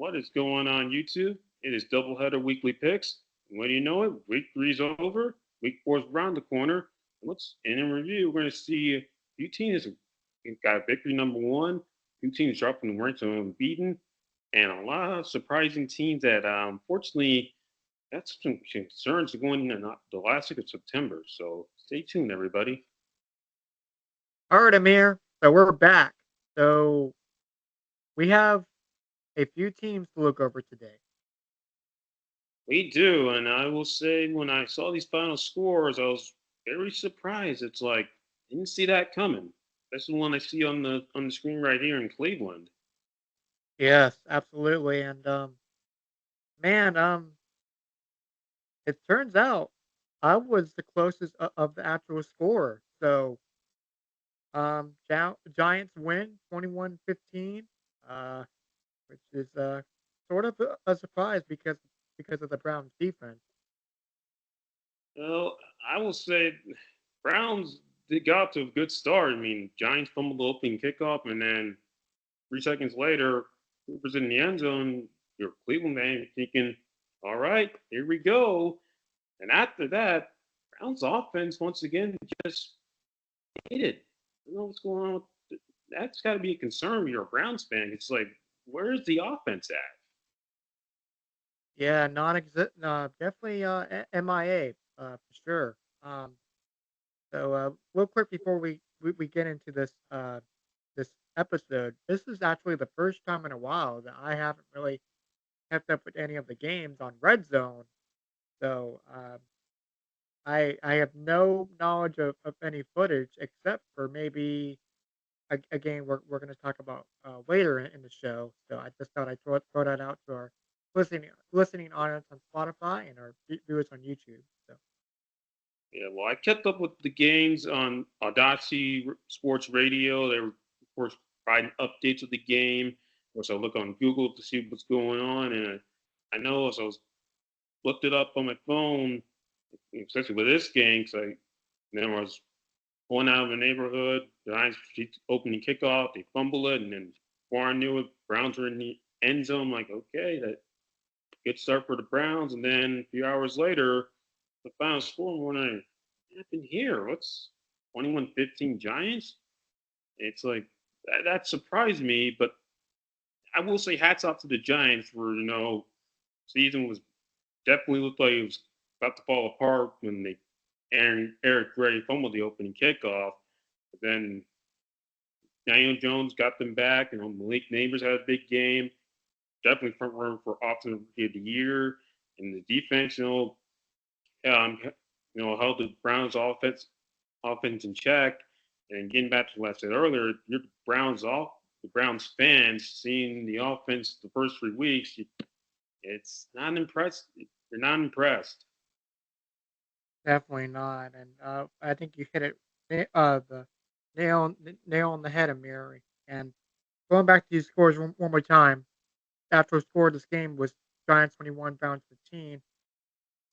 What is going on YouTube? It is Doubleheader Weekly Picks. And when you know it, week three's over, week four's around the corner. And what's in review, we're going to see a few teams got victory number one, few teams dropping the ranks and unbeaten, and a lot of surprising teams that unfortunately that's some concerns going in the last week of September. So stay tuned, everybody. All right, Amir. So we're back. So we have a few teams to look over today. We do, and I will say when I saw these final scores, I was very surprised. It's like didn't see that coming. That's the one I see on the screen right here in Cleveland. Yes, absolutely. And man, it turns out I was the closest of the actual score. So Giants win 21-15, which is sort of a surprise because of the Browns defense. Well, I will say Browns they got to a good start. I mean, Giants fumbled the opening kickoff, and then 3 seconds later, Cooper's in the end zone. You're Cleveland man thinking, all right, here we go. And after that, Browns offense once again just hit it. I don't know what's going on. That's got to be a concern if you're a Browns fan. It's like, where's the offense at? Yeah, non-exist. No, definitely MIA for sure. Real quick before we get into this episode, this is actually the first time in a while that I haven't really kept up with any of the games on Red Zone. So I have no knowledge of any footage except for maybe a game we're going to talk about later in the show. So I just thought I'd throw that out to our listening audience on Spotify and our viewers on YouTube. So Yeah, well, I kept up with the games on Audacy Sports Radio. They were, of course, providing updates of the game. Of course, I look on Google to see what's going on, and I know as I was looked it up on my phone, especially with this game, because I then I was going out of the neighborhood. The Giants opening kickoff, they fumble it, and then before I knew it, Browns were in the end zone. I'm like, okay, that good start for the Browns, and then a few hours later, the final score. When I what happened here? What's 21-15 Giants? It's like that surprised me, but I will say hats off to the Giants for season was definitely looked like it was about to fall apart when they Eric Gray fumbled the opening kickoff. But then Daniel Jones got them back, and Malik Neighbors had a big game. Definitely front runner for offensive rookie of the year. And the defense, um, held the Browns offense in check. And getting back to what I said earlier, you're the Browns fans seeing the offense the first 3 weeks, it's not impressed. You're not impressed. definitely not. And I think you hit it the nail on the head, Amiri. And going back to these scores one more time, actual score of this game was Giants 21, Browns 15.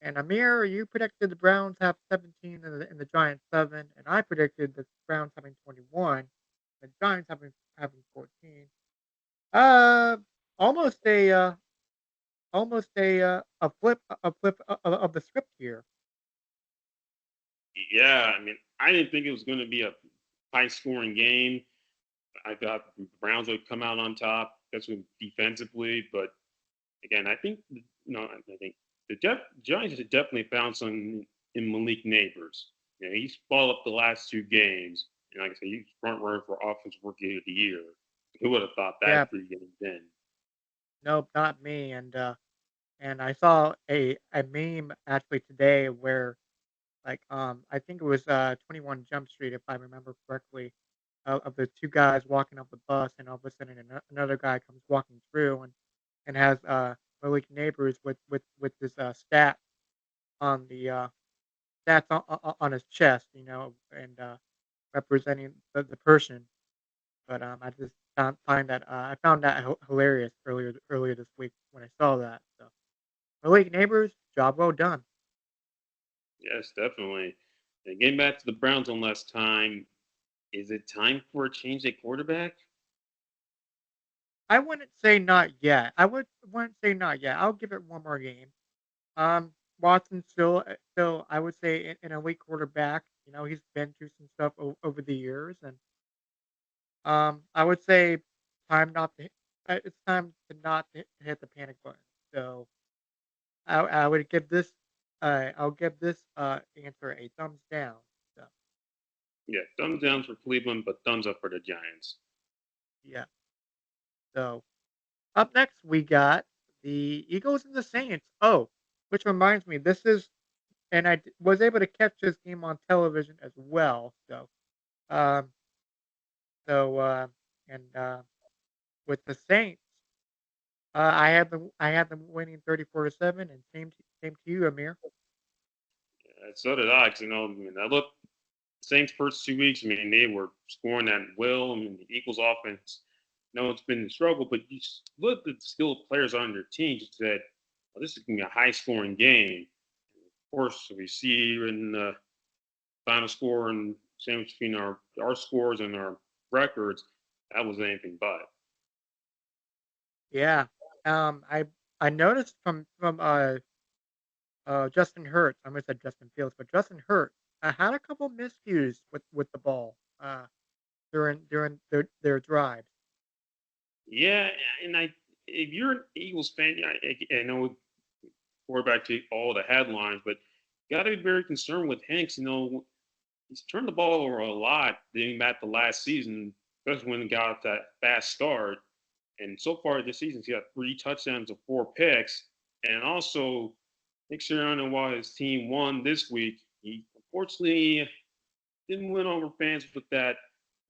And Amir, you predicted the Browns have 17 and the Giants 7, and I predicted the Browns having 21, the Giants having 14. Uh, almost a flip of the script here. Yeah, I mean, I didn't think it was going to be a high scoring game. I thought the Browns would come out on top, especially defensively. But again, I think I think Giants have definitely found some in Malik Neighbors. He's followed up the last 2 games, and like I said, he's front runner for offensive rookie of the year. Who would have thought Yeah, that 3 games in? nope, not me. And I saw a meme actually today where I think it was 21 Jump Street if I remember correctly, of the two guys walking off the bus, and all of a sudden another guy comes walking through and has Malik Neighbors with this stat on the stats on his chest, and representing the person. But I just find that I found that hilarious earlier this week when I saw that. So Malik Neighbors, job well done. Yes, definitely. And getting back to the Browns one last time, is it time for a change at quarterback? I wouldn't say not yet. Wouldn't say not yet. I'll give it one more game. Watson still, I would say an elite quarterback. He's been through some stuff over the years, and I would say time not to. It's time to not hit the panic button. So I would give this. I'll give this answer a thumbs down. So Yeah, thumbs down for Cleveland, but thumbs up for the Giants. yeah. So up next we got the Eagles and the Saints. Oh, which reminds me, this is and was able to catch this game on television as well. Um, so and with the Saints, I had them winning 34-7, and same to you, Amir. So did I. 'Cause, I mean, I looked Saints first 2 weeks. I mean, they were scoring at will. I mean, the Eagles offense. No, it's been a struggle, but you look at the skilled players on their team. You said, well, this is going to be a high scoring game. Of course, we see in the final score and same between our scores and our records, that was anything but. Yeah. I noticed from Justin Hurts. I almost said Justin Fields, but Justin Hurts had a couple miscues with the ball during their drives. Yeah, and if you're an Eagles fan, I know quarterback to all the headlines, but got to be very concerned with Hanks. He's turned the ball over a lot dating back to last season, especially when he got off that fast start. And so far this season, he's got 3 touchdowns and 4 picks. And also, Nick Sirianni, while his team won this week, he unfortunately didn't win over fans with that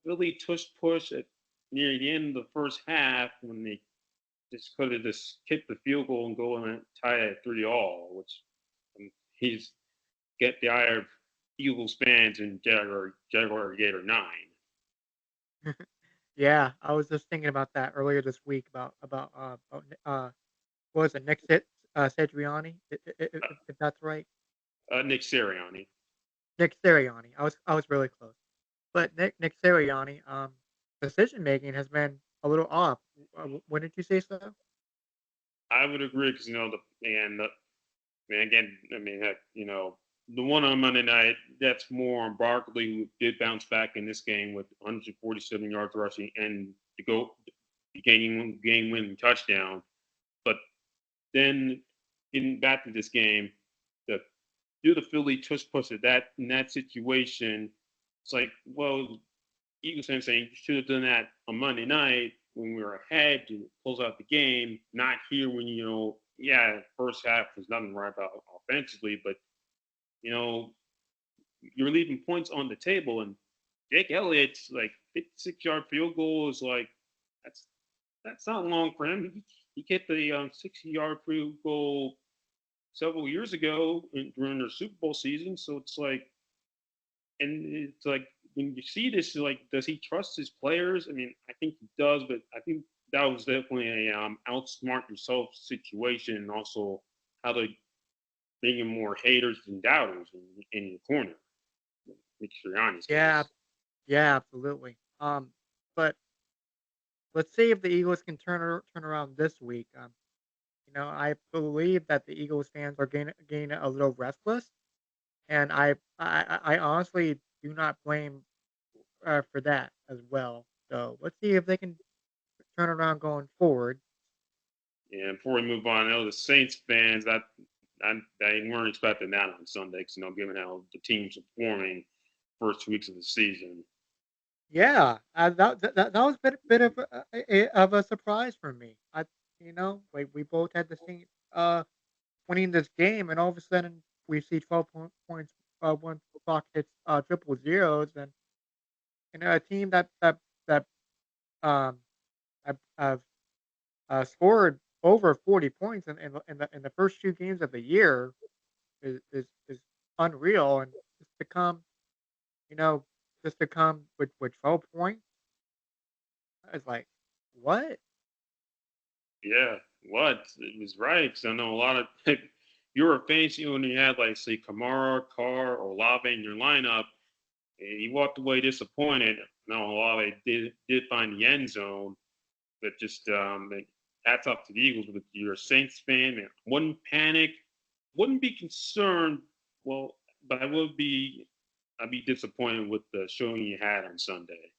really tush push at near the end of the first half when they just could have just kicked the field goal and go and tie it at 3-all, which he's get the eye of Eagles fans and Jaguar Gator 9. Yeah, I was just thinking about that earlier this week what was it, Satriani, if that's right? Nick Sirianni. Nick Sirianni. I was really close. But Nick Sirianni, decision making has been a little off. Wouldn't you say so? I would agree because man, again, I mean, heck, the one on Monday night, that's more on Barkley, who did bounce back in this game with 147 yards rushing and to go the game winning touchdown. But then getting back to this game, the do the Philly tush push at that in that situation, it's like, well, Eagles fans saying you should have done that on Monday night when we were ahead to close out the game, not here when yeah, first half was nothing right about offensively, but you know, you're leaving points on the table, and Jake Elliott's like 56-yard field goal is like that's that's not long for him. He hit the 60-yard field goal several years ago during their Super Bowl season, so it's like, and it's like when you see this, like, does he trust his players? I mean, I think he does, but I think that was definitely a outsmart yourself situation, and also how to bring in more haters and doubters in your corner. Nick Sirianni's Yeah, case. yeah, absolutely. But let's see if the Eagles can turn around this week. I believe that the Eagles fans are getting a little restless, and I honestly do not blame for that as well. So let's see if they can turn around going forward. And before we move on, I know the Saints fans they weren't expecting that on Sunday, because given how the team's performing first 2 weeks of the season. Yeah, that was a bit of a surprise for me. We both had the same winning this game, and all of a sudden we see 12 points when clock hits triple zeros, and a team that um have scored over 40 points in the first 2 games of the year is unreal, and just to come, you know, just to come with 12 points, it's like, what? Yeah, what? It was right. 'Cause I know a lot of you were fancy when you had, like, say, Kamara, Carr, or Olave in your lineup, and you walked away disappointed. No, Olave did find the end zone, But just hats off to the Eagles. But if you're a Saints fan, man, wouldn't panic, wouldn't be concerned. Well, but I'd be disappointed with the showing you had on Sunday.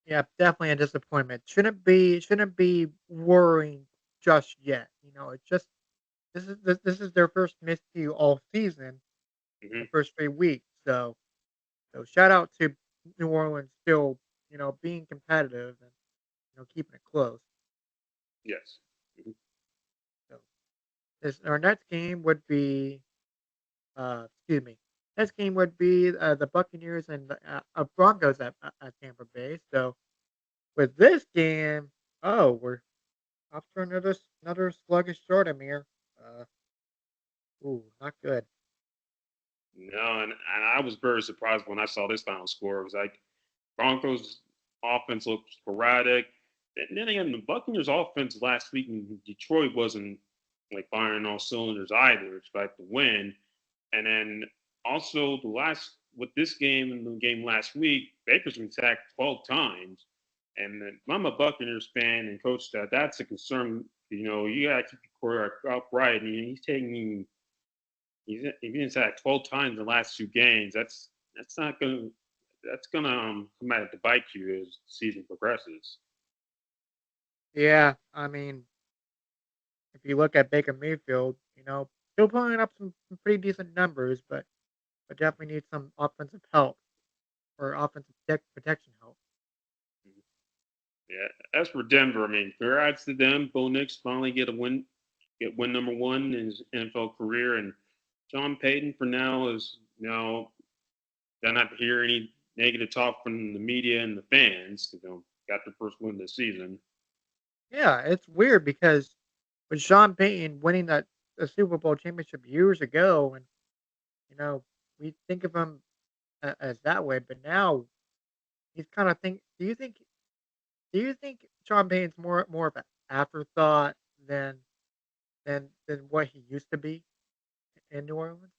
Yeah, definitely a disappointment. Shouldn't be worrying just yet. It's just this is their first miscue all season, the Hmm. first 3 weeks. So shout out to New Orleans still, being competitive and keeping it close. Yes. Hmm. So this our next game would be excuse me. Next game would be the Buccaneers and the Broncos at Tampa Bay. So with this game, oh, we're off to another sluggish start, Amir. Uh, not good. No, and I was very surprised when I saw this final score. It was like Broncos offense looked sporadic. And then again, the Buccaneers offense last week in Detroit wasn't like firing all cylinders either, despite the win. And then also the last with this game and the game last week, Baker's been sacked 12 times. And then I'm a Buccaneers fan and coach that's a concern. You gotta keep your quarterback upright. And he's taking he's been sacked 12 times in the last two games. That's not gonna come out to bite you as the season progresses. Yeah, I mean, if you look at Baker Mayfield, still pulling up some pretty decent numbers, but definitely needs some offensive help or offensive protection help. Yeah. As for Denver, I mean, congrats to them. Bo Nix finally get win number one in his NFL career, and John Payton for now is don't have to hear any negative talk from the media and the fans because got the first win this season. Yeah, it's weird because with Sean Payton winning that the Super Bowl championship years ago, and you know we think of him as that way, but now he's kind of think. Do you think Sean Payton's more of an afterthought than than what he used to be in New Orleans?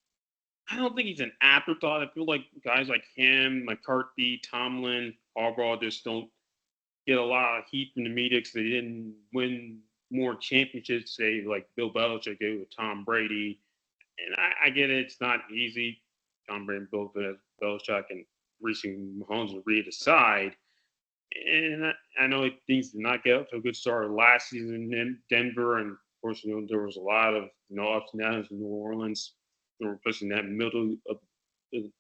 I don't think he's an afterthought. I feel like guys like him, McCarthy, Tomlin, Harbaugh just don't get a lot of heat from the media because they didn't win more championships, say like Bill Belichick did with Tom Brady. And I get it; it's not easy. Tom Brady, Bill Belichick, and recently Mahomes and Reed aside. And I know things did not get up to a good start last season in Denver, and of course, there was a lot of ups and downs in New Orleans. They were pushing that middle of the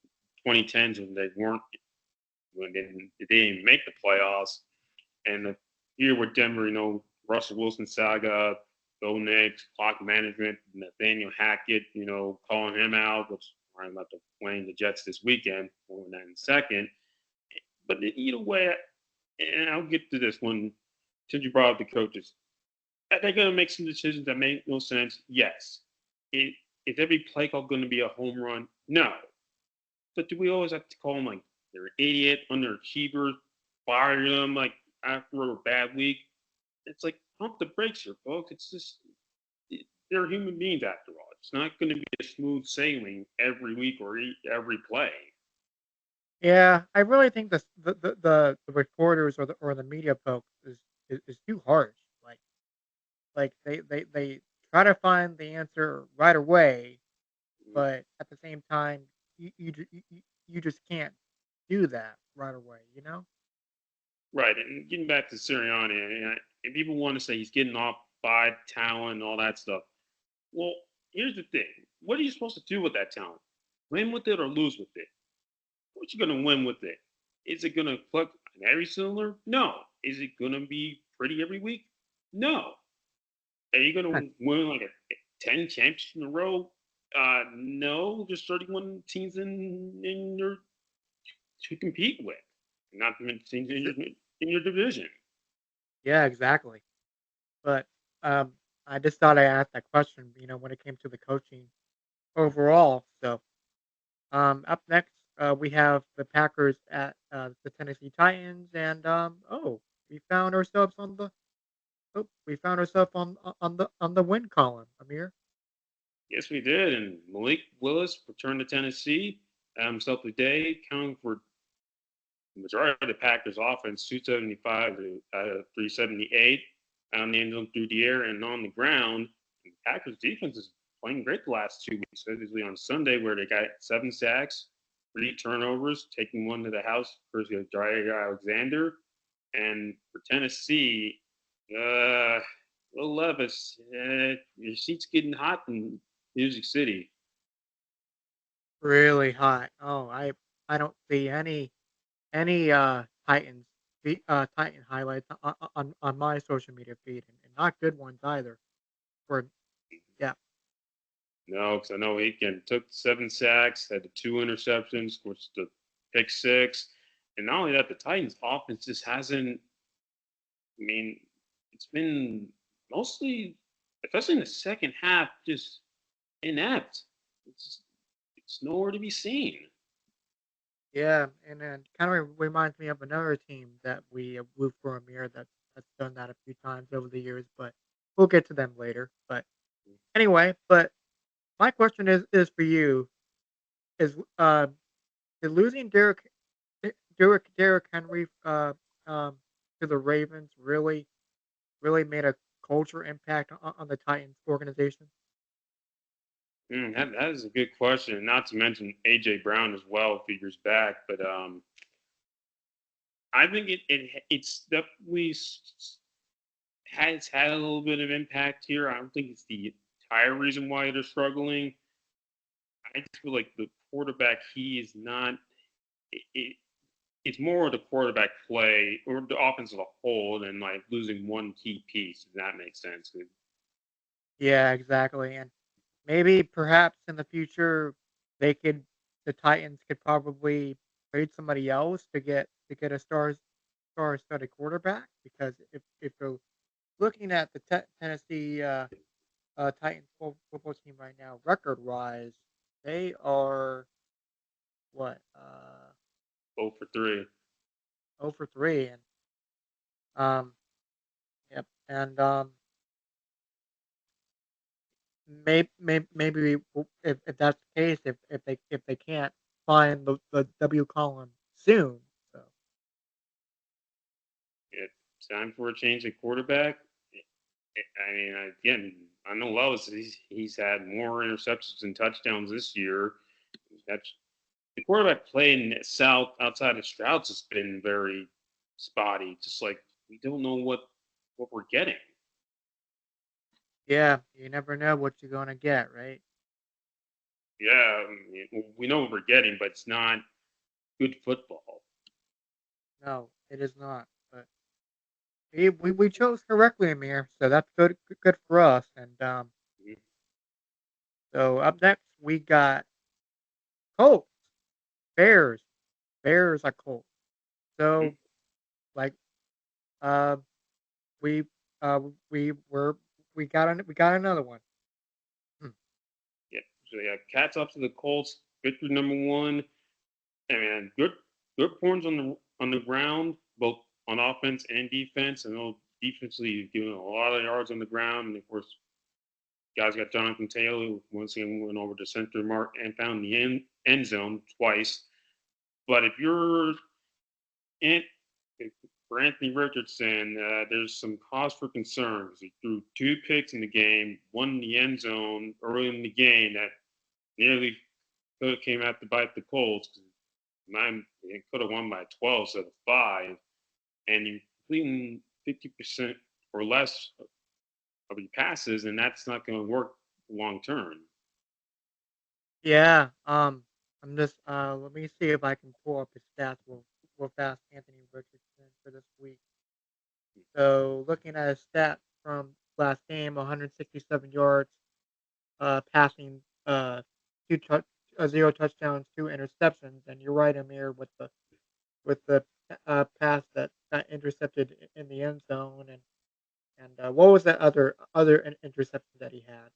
2010s when they didn't even make the playoffs. And here with Denver, Russell Wilson saga, Bo Nix, clock management, Nathaniel Hackett, calling him out, which I'm about to playing the Jets this weekend, more than that in a second. But either way, and I'll get to this one since you brought up the coaches. Are they going to make some decisions that make no sense? Yes. Is every play call going to be a home run? No. But do we always have to call them like they're an idiot, underachiever, fire them like after a bad week? It's like pump the brakes here, folks. It's just they're human beings after all. It's not going to be a smooth sailing every week or every play. Yeah, I really think the reporters or the media folks is too harsh. Like they try to find the answer right away, but at the same time, you just can't do that right away. Right, and getting back to Sirianni, and people want to say he's getting off by talent and all that stuff. Well, here's the thing: what are you supposed to do with that talent? Win with it or lose with it? What you gonna win with it? Is it gonna click on every cylinder? No. Is it gonna be pretty every week? No. Are you gonna win like a 10 championships in a row? No. There's 31 teams in your to compete with, not to mention teams in your division. Yeah, exactly. But I just thought I asked that question. When it came to the coaching overall. So up next, we have the Packers at the Tennessee Titans, and we found ourselves on the win column, Amir. Yes, we did. And Malik Willis returned to Tennessee himself today, accounting for the majority of the Packers' offense, 275 to 378, on the end zone through the air and on the ground. And the Packers' defense is playing great the last 2 weeks, especially on Sunday, where they got 7 sacks, 3 turnovers, taking one to the house. First, you have Jair Alexander. And for Tennessee, Will Levis, your seat's getting hot in Music City. Really hot. Oh, I don't see any Titans Titan highlights on my social media feed, and not good ones either. For yeah, No, because I know he again took 7 sacks, had the 2 interceptions, which the pick six, and not only that, the Titans' offense just hasn't. I mean, it's been mostly, especially in the second half, just inept. It's it's nowhere to be seen. yeah, and then kind of reminds me of another team that we root for, Amir, that's done that a few times over the years, but we'll get to them later. But anyway, but my question is for you: is did losing Derrick Henry um, to the Ravens really made a culture impact on the Titans organization? That is a good question. Not to mention AJ Brown as well, a few years back. But I think it's definitely has had a little bit of impact here. I don't think it's the entire reason why they're struggling. I just feel like the quarterback, he is not. It, it's more of the quarterback play or the offense as a whole than like losing one key piece. If that makes sense. Yeah, exactly. And maybe perhaps in the future they could the Titans could probably trade somebody else to get a star-studded quarterback because if you're looking at the Tennessee Titans football team right now, record wise, they are what 0 for 3. 0 for 3 and yep and maybe if that's the case, if they can't find the W column soon, so It's time for a change at quarterback. I mean, again, I know Lowe's. He's had more interceptions and touchdowns this year. That's the quarterback play in the South outside of Stroud's has been very spotty. Just like we don't know what we're getting. yeah, you never know what you're gonna get, right? Yeah, we know what we're getting, but it's not good football. No, it is not. But we chose correctly, Amir, so that's good for us. And so up next we got Colts, Bears, Bears are Colts. Mm-hmm. So like uh we uh we were we got another one. Hmm. Yeah, so yeah, cats off to the Colts. Victory number 1. I mean, good points on the ground, both on offense and defense. I know defensively you've given a lot of yards on the ground, and of course, guys got Jonathan Taylor who once again went over the center mark and found the end zone twice. But if you're in, for Anthony Richardson, there's some cause for concern because he threw 2 picks in the game, one in the end zone early in the game that nearly could have came out to bite the Colts. Nine, it could have won by 12 instead of 5, and you're completing 50% or less of your passes, and that's not going to work long term. Yeah, I'm just let me see if I can pull up his stats real fast, Anthony Richardson for this week. So looking at his stats from last game, 167 yards, passing, 0 touchdowns, 2 interceptions, and you're right, Amir, with the pass that got intercepted in the end zone, and what was that other interception that he had?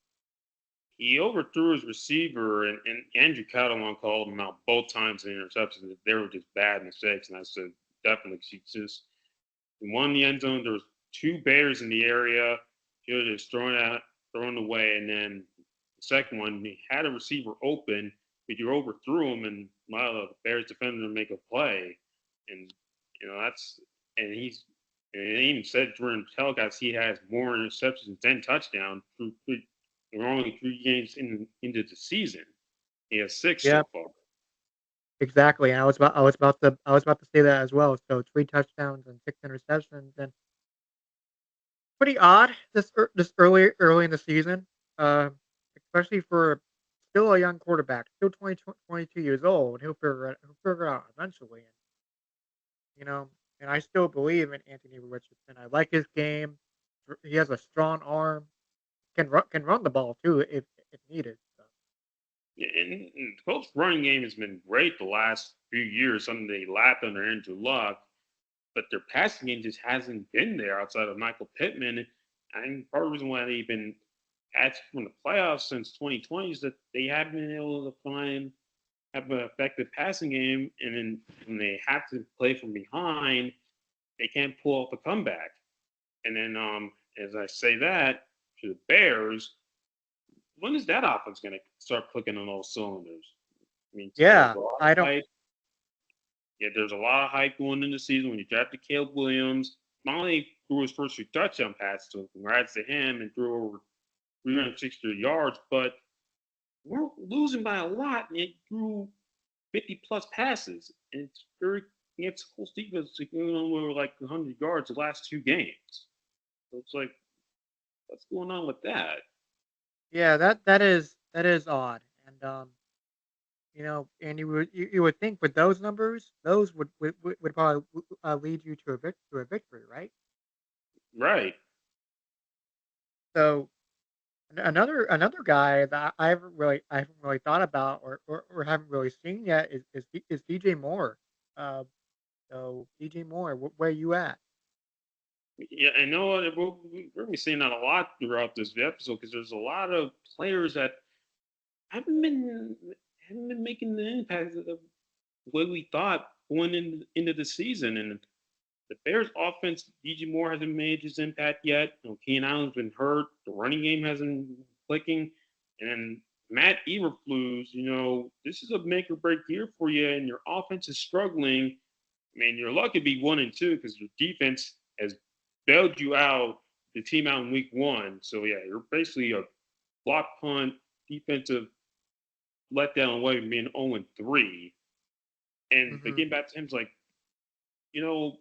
He overthrew his receiver, and Andrew Catalon called him out both times in interceptions. They were just bad mistakes, and I said definitely she just in one in the end zone. There was 2 bears in the area. He was just thrown away, and then the second one he had a receiver open, but you overthrew him and allowed the Bears defender to make a play. and that's and he's and he even said during the telecast he has more interceptions than touchdowns through we're only 3 games into the season. He has six so Yep, far. exactly. And I was about to say that as well. So 3 touchdowns and 6 interceptions, and pretty odd this early in the season, uh, especially for still a young quarterback, still 22 years old. He'll figure it out eventually, you know. And I still believe in Anthony Richardson. I like his game. He has a strong arm. Can run the ball too if needed. So. Yeah, and the Colts' running game has been great the last few years. Something they lapped under Andrew Luck, but their passing game just hasn't been there outside of Michael Pittman. And part of the reason why they've been absent from the playoffs since 2020 is that they haven't been able to have an effective passing game, and then when they have to play from behind, they can't pull off a comeback. And then, as I say that to the Bears, when is that offense going to start clicking on all cylinders? I mean, there's Yeah, a lot of I don't. hype. Yeah, there's a lot of hype going into the season when you drafted Caleb Williams. Finally threw his first 2 touchdown passes, so congrats to him and threw over 360 yards. But we're losing by a lot, and it threw 50 plus passes. And it's very against Colts defense going over like 100 yards the last 2 games. So it's like, what's going on with that? Yeah, that is odd, and and you would think with those numbers, those would probably lead you to a victory, right? Right. So another guy that I haven't really thought about or haven't really seen yet is DJ Moore. Uh, so DJ Moore, where you at? Yeah, I know we're going to be seeing that a lot throughout this episode because there's a lot of players that haven't been haven't been making the impact of the way we thought going into the season. And the Bears' offense, DJ Moore hasn't made his impact yet. Keenan Allen's been hurt. The running game hasn't been clicking. And then Matt Eberflus, this is a make or break year for you, and your offense is struggling. I mean, you're lucky to be 1-2 because your defense has bailed you out, the team out in week 1. So yeah, you're basically a block punt defensive letdown away from being 0-3. And but Hmm. getting back to him, it's like, you know,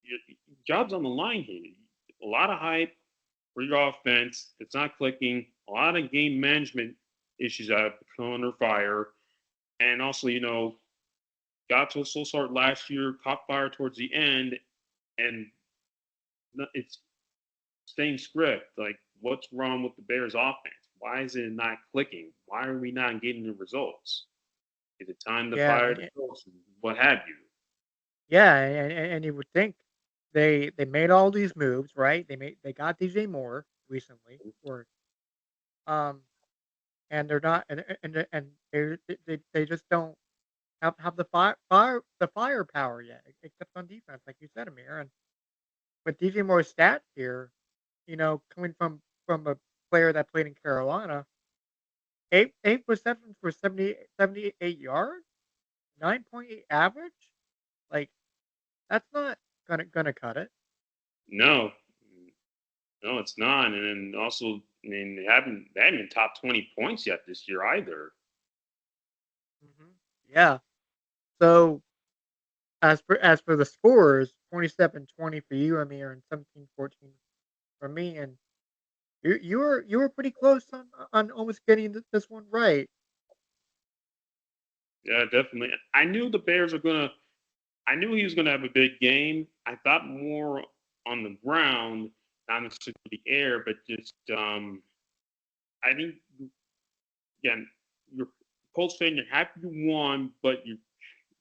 your job's on the line here. A lot of hype for your offense. It's not clicking. A lot of game management issues that have come under fire. And also, got to a slow start last year, caught fire towards the end, and it's same script. Like, what's wrong with the Bears' offense? Why is it not clicking? Why are we not getting the results? Is it time to Yeah, fire the coach? What have you? yeah, and you would think they made all these moves, right? They got DJ Moore recently, or um, and they're not, and they just don't have the firepower yet, except on defense, like you said, Amir. And with DJ Moore's stats here, coming from a player that played in Carolina, eight receptions for 78 yards, 9.8 average. Like that's not gonna cut it. No, no, it's not. And then also, I mean, they haven't been top 20 points yet this year either. Yeah. So as for the scores, 27-20 for you, Amir, and 17-14 for me, and you were pretty close on almost getting this one right. Yeah, definitely. I knew the Bears are gonna. I knew he was gonna have a big game. I thought more on the ground, not necessarily the air, but just I think again, you're Colts fan, you're happy you won, but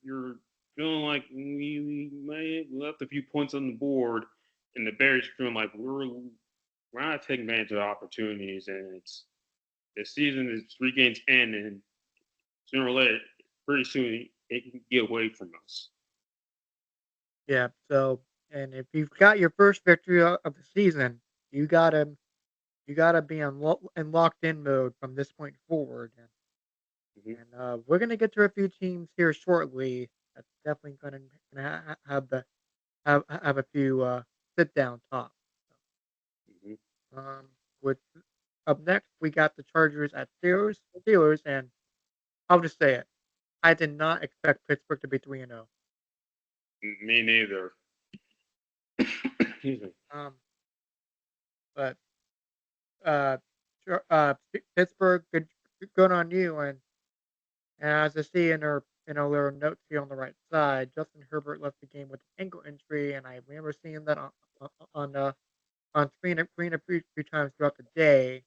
you're feeling like we may have left a few points on the board, and the Bears are feeling like we're not taking advantage of the opportunities, and it's the season is 3 games in, and sooner or later, pretty soon it can get away from us. Yeah. So, and if you've got your first victory of the season, you gotta you gotta be in locked in mode from this point forward. Mhm. And we're gonna get to a few teams here shortly That's definitely gonna have the have a few sit down talks. Mhm. With up next, we got the Chargers at Steelers, and I'll just say it. I did not expect Pittsburgh to be 3-0. Me neither. Excuse me. Um, but Pittsburgh, good on you. And as I see in our little notes here on the right side, Justin Herbert left the game with an ankle injury, and I remember seeing that on screen a few times throughout the day.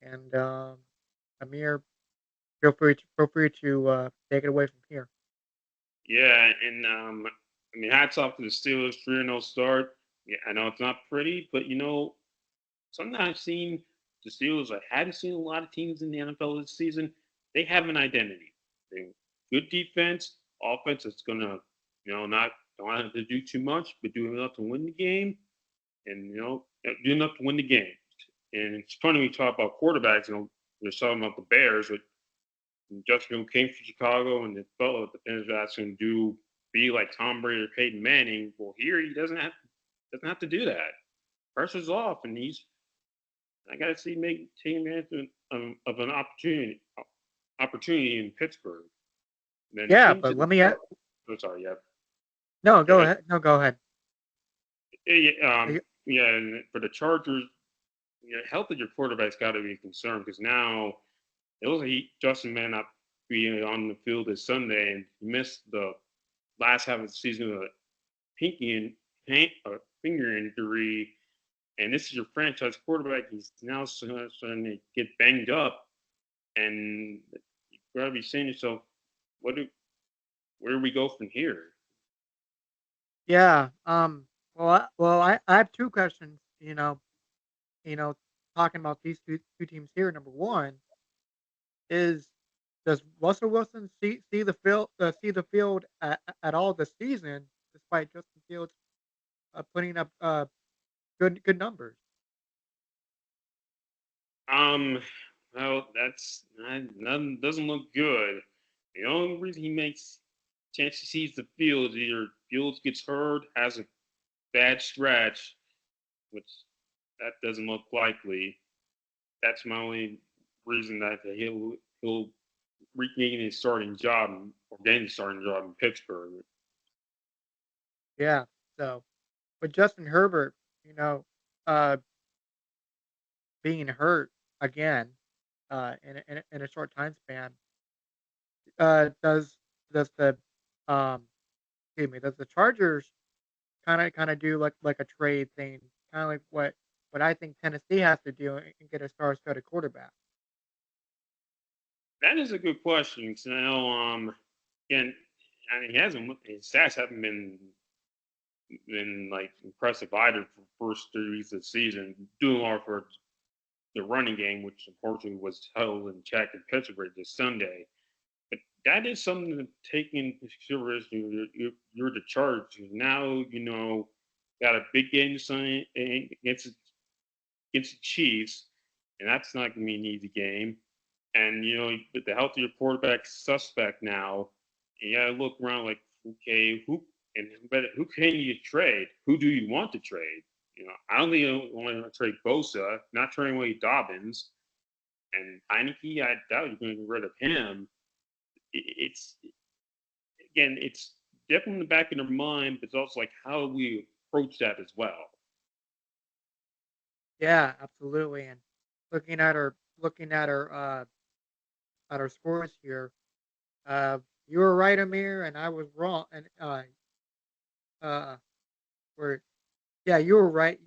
And Amir, feel free to take it away from here. Yeah, and I mean, hats off to the Steelers, 3-0 start. Yeah, I know it's not pretty, but something I've seen the Steelers. I haven't seen a lot of teams in the NFL this season. They have an identity. They good defense, offense that's gonna, not don't have to do too much, but do enough to win the game, and do enough to win the game. And it's funny we talk about quarterbacks. We're talking about the Bears, but Justin who came from Chicago and they felt like the Panthers were asking him to be like Tom Brady or Peyton Manning. Well, here he doesn't have to do that. Pressure's off, and I got to see make taking advantage of an opportunity in Pittsburgh. And then Yeah, into but the let me. I'm sorry, yeah, No, go go ahead. ahead. No, go ahead. Are you- Yeah, and for the Chargers, health of your quarterback's got to be a concern because now it was Justin may not be on the field this Sunday and he missed the last half of the season with a pinky and finger injury, and this is your franchise quarterback. He's now starting to get banged up, and you got to be saying to yourself, what do where do we go from here? Yeah. I have two questions. You know, talking about these two teams here. Number one is, does Russell Wilson see the field at all this season, despite Justin Fields putting up good numbers? Um, well, nothing doesn't look good. The only reason he makes chance he sees the field is either Fields gets hurt, has a bad stretch, which that doesn't look likely. That's my only reason that he'll regain his starting job or gain his starting job in Pittsburgh. Yeah. So, but Justin Herbert, you know, uh, being hurt again, in a short time span, does the um excuse me, does the Chargers kinda do like a trade thing, kinda like what I think Tennessee has to do and get a star-studded quarterback? That is a good question. So now, again, I mean, he hasn't his stats haven't been like impressive either for first 3 weeks of the season. Doing well for the running game, which unfortunately was held in check in Pittsburgh this Sunday. But that is something to take into consideration. You're the Chargers now. Got a big game Sunday against the Chiefs, and that's not going to be an easy game. And with the health of your quarterback suspect now, you got to look around like, okay, who can you trade? Who do you want to trade? I don't think you want to trade Bosa, not trading away Dobbins, and Heineke. I doubt you're going to get rid of him. It's again, it's definitely in the back of their mind, but it's also like how do we approach that as well. Yeah, absolutely, and looking at our scores here, uh, you were right, Amir, and I was wrong, and, uh, where yeah, you were right,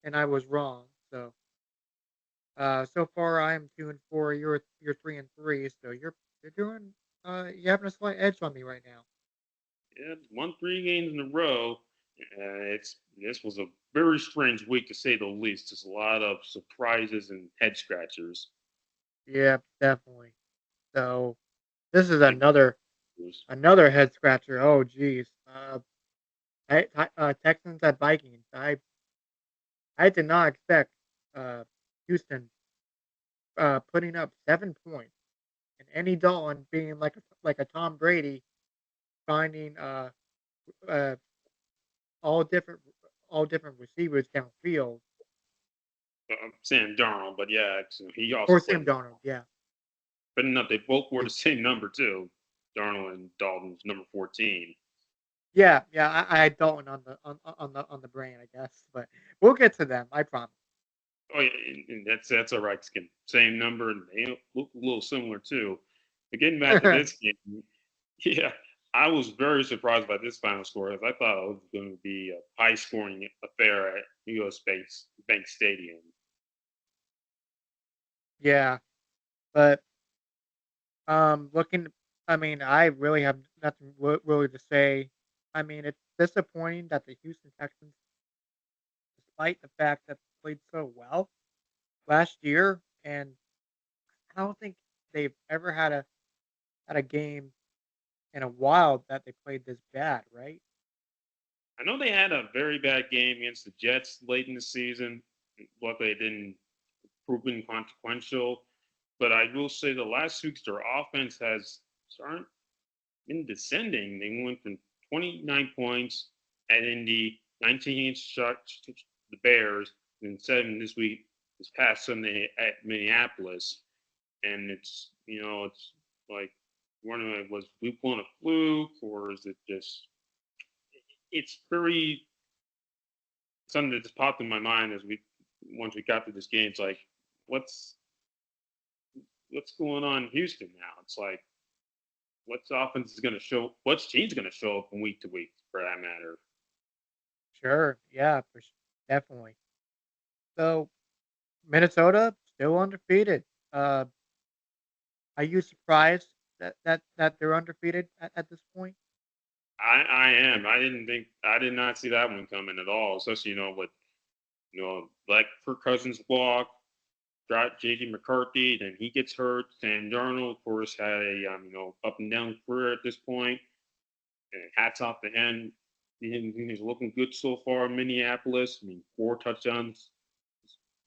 and I was wrong, so, so far I am 2 and 4, you're 3 and 3, so you're doing, you're having a slight edge on me right now. Yeah, won 3 games in a row. It's this was a very strange week to say the least. There's a lot of surprises and head scratchers. Yeah, definitely. So, this is And another head scratcher, oh geez, Texans at Vikings, I did not expect, Houston, putting up 7 points. and Andy Dalton being like a Tom Brady finding uh all different all different receivers downfield. Sam Darnold, but yeah, he also Or played. Sam Darnold, yeah. But enough, they both wore the same number too. Darnold and Dalton's number 14. Yeah, yeah, I had Dalton on the brain, I guess, but we'll get to them, I promise. Oh yeah, and that's all right. Skin. Same number, and they look a little similar too. But getting back to this game, yeah, I was very surprised by this final score as I thought it was going to be a high scoring affair at U.S. Bank Stadium. Yeah, but looking, I mean, I really have nothing really to say. I mean, it's disappointing that the Houston Texans, despite the fact that they played so well last year, and I don't think they've ever had a game in a while that they played this bad, right? I know they had a very bad game against the Jets late in the season. Luckily, it didn't prove inconsequential. But I will say the last weeks their offense has started in descending. They went from 29 points at Indy, 19 shots to the Bears, and 7 this week, this past Sunday at Minneapolis. And it's like wondering was we pulling a fluke or is it just? It's very something that just popped in my mind as we once we got to this game. It's like what's what's going on in Houston now? It's like what's offense is going to show, what's team's going to show up from week to week for that matter. Sure, yeah, definitely. So Minnesota still undefeated. Uh, are you surprised that they're undefeated at this point? I am. I did not see that one coming at all. Especially with like Kirk Cousins block, got JD McCarthy, then he gets hurt. Sam Darnold, of course, had a up and down career at this point. And hats off to him. He's looking good so far in Minneapolis. I mean, 4 touchdowns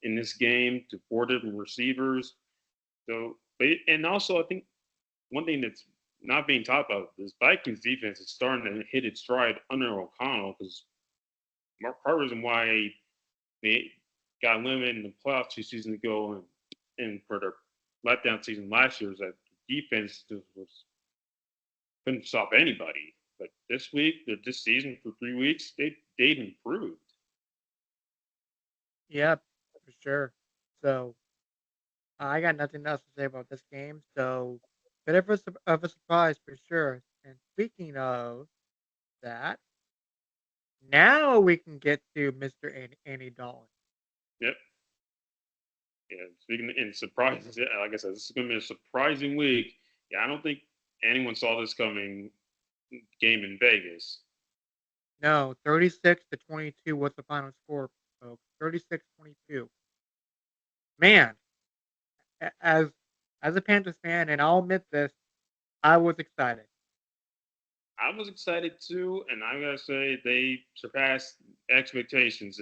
in this game to 4 different receivers. So, and also I think one thing that's not being talked about is Vikings defense is starting to hit its stride under O'Connell because part of the reason why they got eliminated in the playoffs 2 seasons ago and for their letdown season last year is that the defense just couldn't stop anybody. But this week, this season for 3 weeks, they've improved. Yeah, for sure. So I got nothing else to say about this game. So bit of of a surprise for sure. And speaking of that, now we can get to Mr. Andy Dalton. Yep. Yeah. Speaking in surprises, yeah, like I said, this is going to be a surprising week. Yeah, I don't think anyone saw this coming. Game in Vegas. No, 36-22 was the final score, folks. 36-22. Man, as a Panthers fan, and I'll admit this, I was excited. I was excited too, and I gotta say they surpassed expectations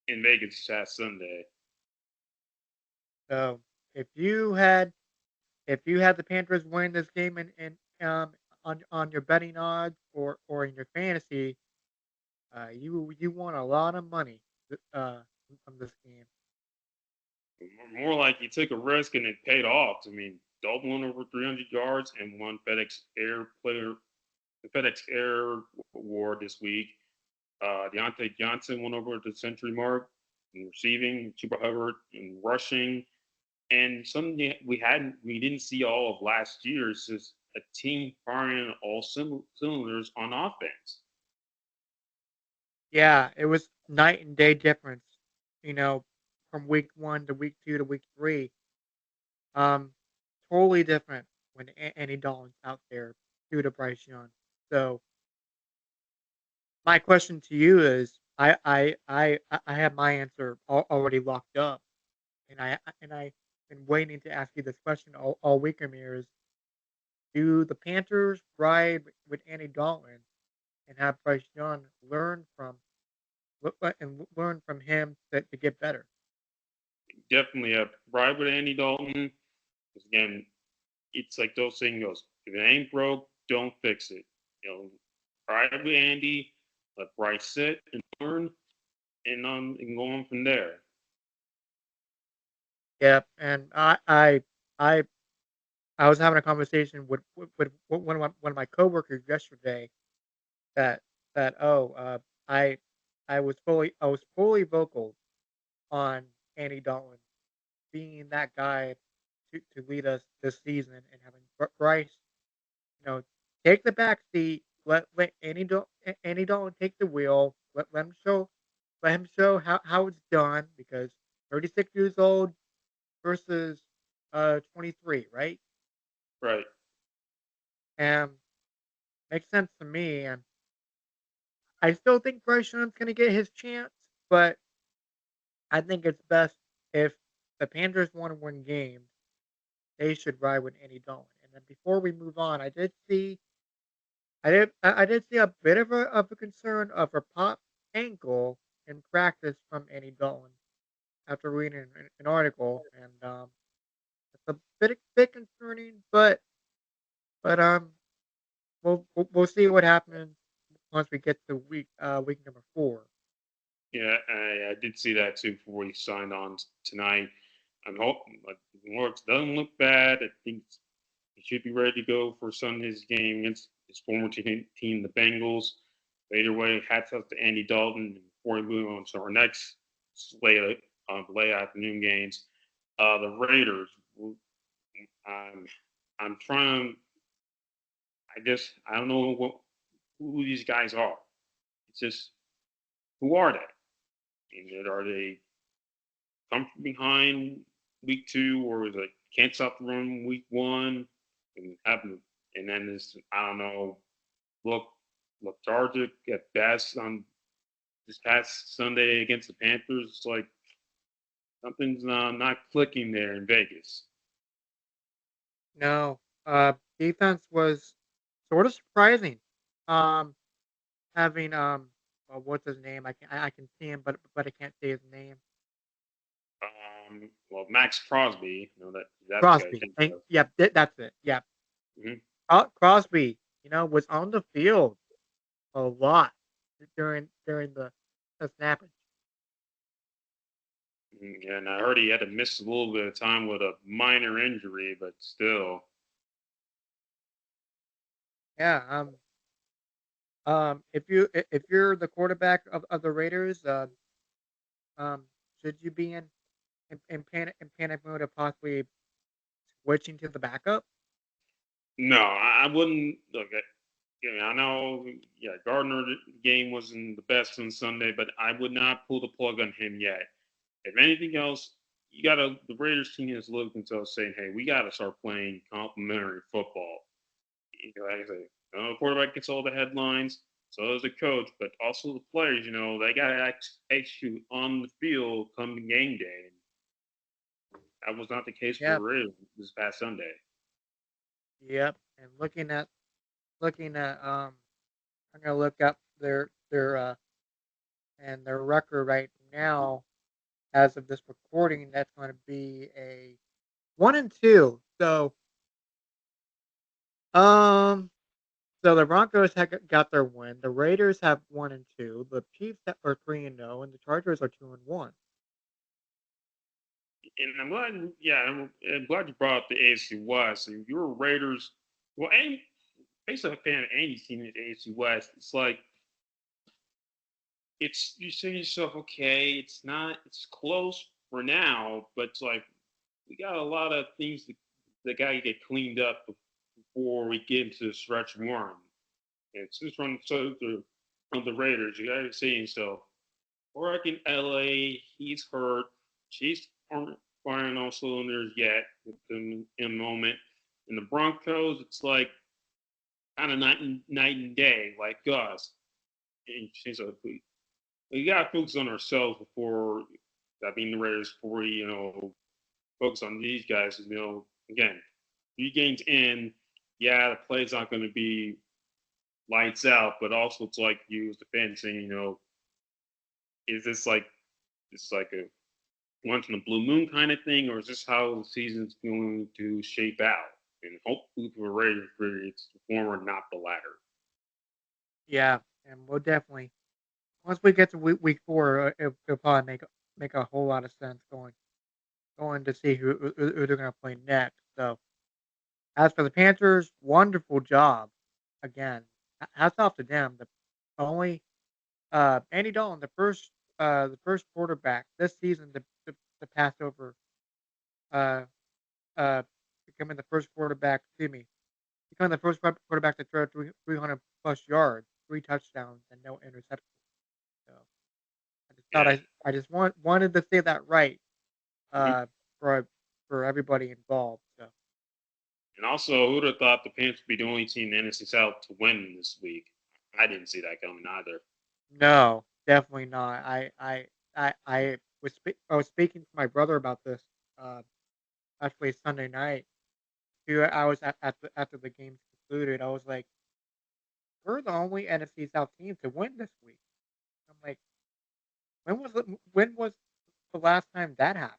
in Vegas this past Sunday. So if you had if you had the Panthers win this game on your betting odds or in your fantasy, you won a lot of money from this game. More like you took a risk and it paid off. I mean, Dalton won over 300 yards and won the FedEx Air Award this week. Deontay Johnson went over the century mark in receiving, Chuba Hubbard in rushing, and something we didn't see all of last year is just a team firing all cylinders on offense. Yeah, it was night and day difference, you know, from week 1 to week 2 to week 3. Um, totally different when Andy Dalton's out there due to Bryce Young. So my question to you is, I have my answer already locked up, and I've been waiting to ask you this question all week, Amir. Is do the Panthers ride with Andy Dalton and have Bryce Young learn from him to get better? Definitely a ride with Andy Dalton. 'Cause again, it's like those saying goes, if it ain't broke, don't fix it. Try with Andy, let Bryce sit and learn, and go on from there. Yep, and I I was having a conversation with one of my coworkers yesterday that I I was fully vocal on Andy Dalton being that guy to lead us this season and having Bryce, take the back seat, let Andy Dalton take the wheel, let him show how it's done because 36 years old versus 23, right? Right. And makes sense to me. And I still think Bryce Young's gonna get his chance, but I think it's best if the Panthers want to win games, they should ride with Andy Dalton. And then before we move on, I did see a bit of a concern of a pop ankle in practice from Andy Dalton after reading an article, and it's a bit concerning, but we'll see what happens once we get to week number 4. Yeah, I did see that too before he signed on tonight. I'm hoping like Lawrence doesn't look bad. I think he should be ready to go for Sunday's game against his former team, the Bengals. But either way, hats off to Andy Dalton. Before we move on to our next slate of late afternoon games, the Raiders. I'm I'm trying. I guess I don't know who these guys are. It's just who are they? Are they come from behind week 2, or is it can't stop the run week 1 and have and then this I don't know look lethargic at best on this past Sunday against the Panthers. It's like something's not clicking there in Vegas. No, defense was sort of surprising. Um, having what's his name? I can see him, but I can't say his name. Well, Max Crosby, that's the guy I Crosby. think And, of. yep, that's it. Yep. Mhm. Crosby, was on the field a lot during the snappage. Yeah, and I heard he had to miss a little bit of time with a minor injury, but still. Yeah. If you're the quarterback of the Raiders, um, should you be in panic mode of possibly switching to the backup? No, I wouldn't look. I know, yeah, Gardner game wasn't the best on Sunday, but I would not pull the plug on him yet. If anything else, the Raiders team is looking to themselves saying, "Hey, we gotta start playing complementary football." Like I say, the quarterback gets all the headlines, so does the coach, but also the players. They gotta execute on the field come game day. That was not the case for the Yep. Raiders this past Sunday. Yep. And looking at I'm gonna look up their record right now as of this recording. That's going to be a 1-2. Um, so the Broncos got their win. The Raiders have 1-2. The Chiefs are 3-0, and the Chargers are 2-1. And I'm glad, yeah, I'm glad you brought up the AFC West. If you're Raiders, well, and basically a fan of any team in the AFC West, it's like you say to yourself, okay, it's close for now, but it's like we got a lot of things that got to get cleaned up before we get into the stretch one. And since we're on the Raiders, you got to say to yourself, Oric in LA, he's hurt. Chiefs aren't firing all cylinders yet in a moment. In the Broncos, it's like kind of night and day, like us. And she's like, we got to focus on ourselves before, I mean, the Raiders, before we, focus on these guys. Again, 3 games in, yeah, the play's not going to be lights out, but also it's like you as the fan saying, is this like a once in a blue moon kind of thing, or is this how the season's going to shape out? and hopefully for the Raiders, it's the former, not the latter. Yeah, and we'll definitely once we get to week 4, it'll probably make a whole lot of sense going to see who they're gonna play next. So as for the Panthers, wonderful job again. Hats off to them. The only Andy Dalton, the first quarterback this season to pass over uh uh becoming the first quarterback. Excuse me, becoming the first quarterback to throw 300 plus yards, 3 touchdowns, and no interceptions. So I just thought Yeah. I just wanted to say that right Mhm. uh for for everybody involved. So And also, who'd have thought the Panthers would be the only team in the NFC South to win this week? I didn't see that coming either. no, definitely not. I was speaking to my brother about this uh actually Sunday night. 2 hours after the games concluded, I was like, "We're the only NFC South team to win this week." I'm like, when was the last time that happened?"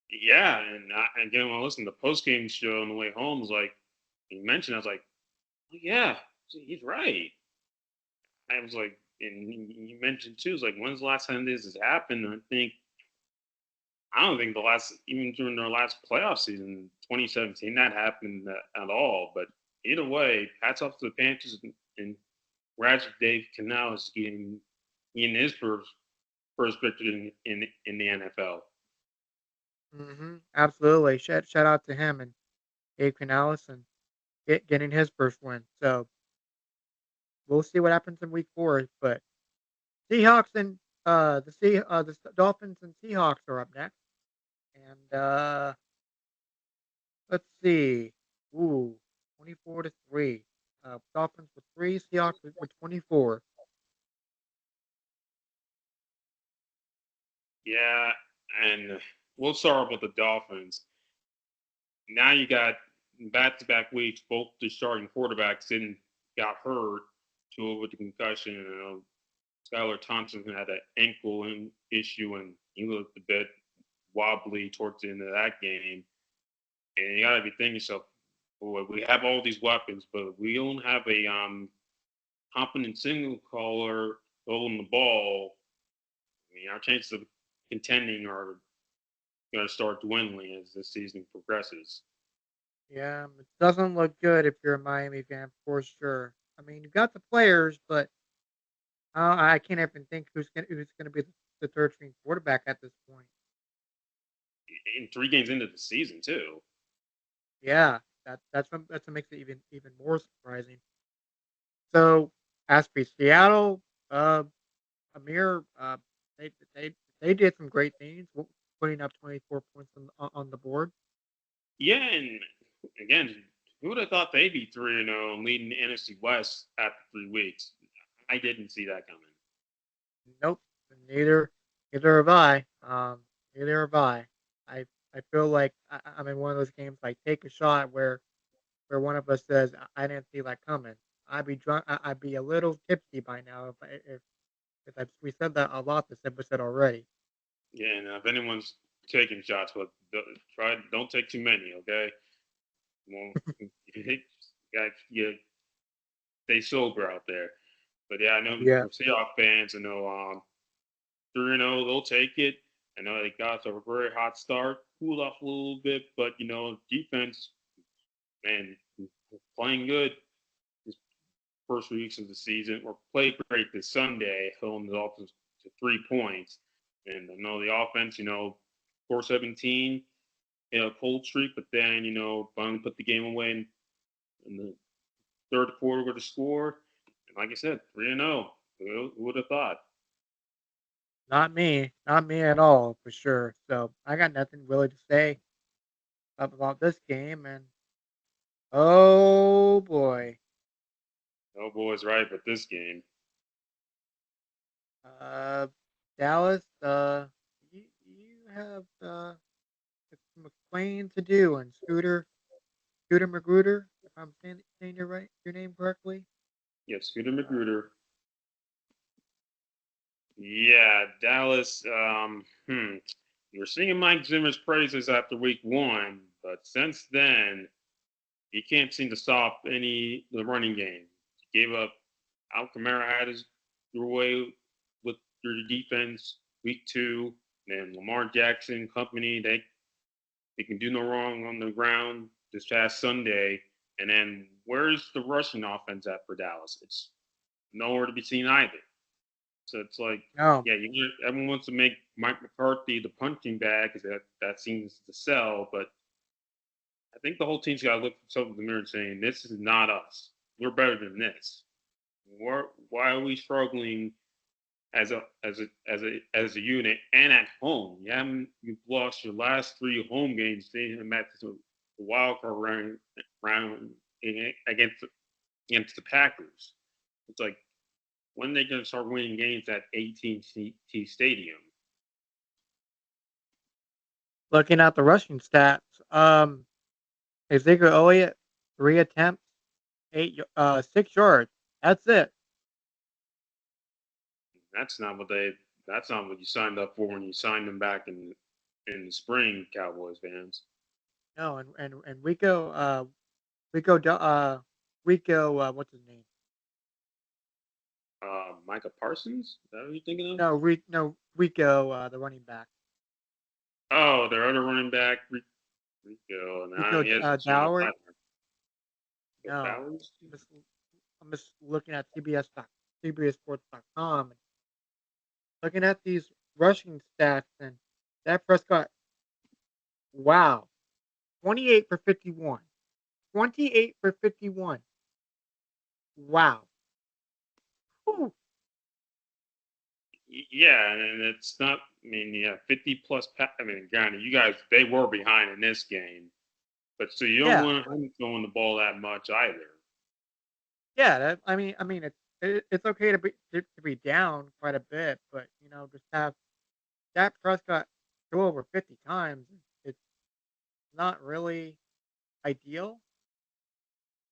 Yeah, and again, when I listened to the post game show on the way home, was like he mentioned, I was like, oh, yeah, he's right. I was like, and you mentioned too, it's like, when's the last time this has happened? I don't think the last, even during their last playoff season, 2017, that happened at all. But either way, hats off to the Panthers, and congrats to Dave Canales getting his first victory in the NFL. Absolutely. Shout out to him and Dave Canales and getting his first win. So we'll see what happens in week 4. But Seahawks and Dolphins and Seahawks are up next. And let's see. Ooh, 24-3. Dolphins with 3, Seahawks with 24. Yeah, and we'll start with the Dolphins. Now you got back-to-back weeks, both the starting quarterbacks didn't got hurt, two with the concussion. Skylar Thompson had an issue, and he looked a bit wobbly towards the end of that game. And you got to be thinking yourself, boy, we have all these weapons, but we don't have a competent single caller holding the ball. I mean, our chances of contending are going to start dwindling as the season progresses. Yeah, it doesn't look good if you're a Miami fan for sure. I mean, you got the players, but I can't even think who's gonna be the third string quarterback at this point. In 3 games into the season, too. Yeah, that's what makes it even more surprising. So as for Seattle, Amir, they did some great things, putting up 24 points on the board. Yeah, and again, who would have thought they'd be 3-0 and leading the NFC West after 3 weeks? I didn't see that coming. Nope, neither have I. Neither have I. I I feel like I'm in one of those games like take a shot where one of us says I didn't see that coming. I'd be drunk. I'd be a little tipsy by now if we said that a lot this episode already. Yeah, and if anyone's taking shots, but don't take too many, okay? Well, you stay sober out there. But yeah, I know Yeah. for Seahawks fans, 3-0, they'll take it. I know they got a very hot start, cooled off a little bit, but defense, man, playing good this first weeks of the season, or played great this Sunday, holding the Dolphins to 3 points. And I know the offense, 4-17, cold streak, but then, finally put the game away in the third quarter with a score. And like I said, 3-0. Who would have thought? Not me at all for sure. So I got nothing really to say about this game. And oh boy, No boys right, but this game. uh, Dallas, you have some explaining to do. And Scooter Magruder, if I'm saying your name correctly. Yeah, Scooter Magruder. Yeah, Dallas. You were singing Mike Zimmer's praises after week 1, but since then, You can't seem to stop the running game. You gave up. Al Kamara had his your way with your defense week two. And then Lamar Jackson company, they can do no wrong on the ground this past Sunday. And then where's the rushing offense at for Dallas? It's nowhere to be seen either. So it's like, No, yeah, everyone wants to make Mike McCarthy the punching bag because that seems to sell. But I think the whole team's got to look themselves in the mirror and saying, this is not us. We're better than this. Why are we struggling as a unit and at home? You've lost your last three home games. They met the wild card round against against the Packers. It's like when they going to start winning games at AT&T Stadium? looking at the rushing stats, Ezekiel Elliott, 3 attempts, 6 yards. That's it. That's not what they. That's not what you signed up for when you signed them back in the spring, Cowboys fans. No, and Rico, what's his name? Micah Parsons. Is that what you're thinking of? No, Rico, the running back. Oh, their other running back, Rico, and Rico he hasn't shown up Doward. either. Rico No, Bowers. I'm just, I'm just looking at CBSSports.com and looking at these rushing stats, and that Prescott, wow, 28 for 51. 28 for 51. Wow. Whew. Yeah, and it's not. I mean, yeah, 50 plus. I mean, granted, you guys they were behind in this game, but so you don't Yeah. want him throwing the ball that much either. Yeah, it's okay to be down quite a bit, but just have Dak Prescott go over 50 times. It's not really ideal.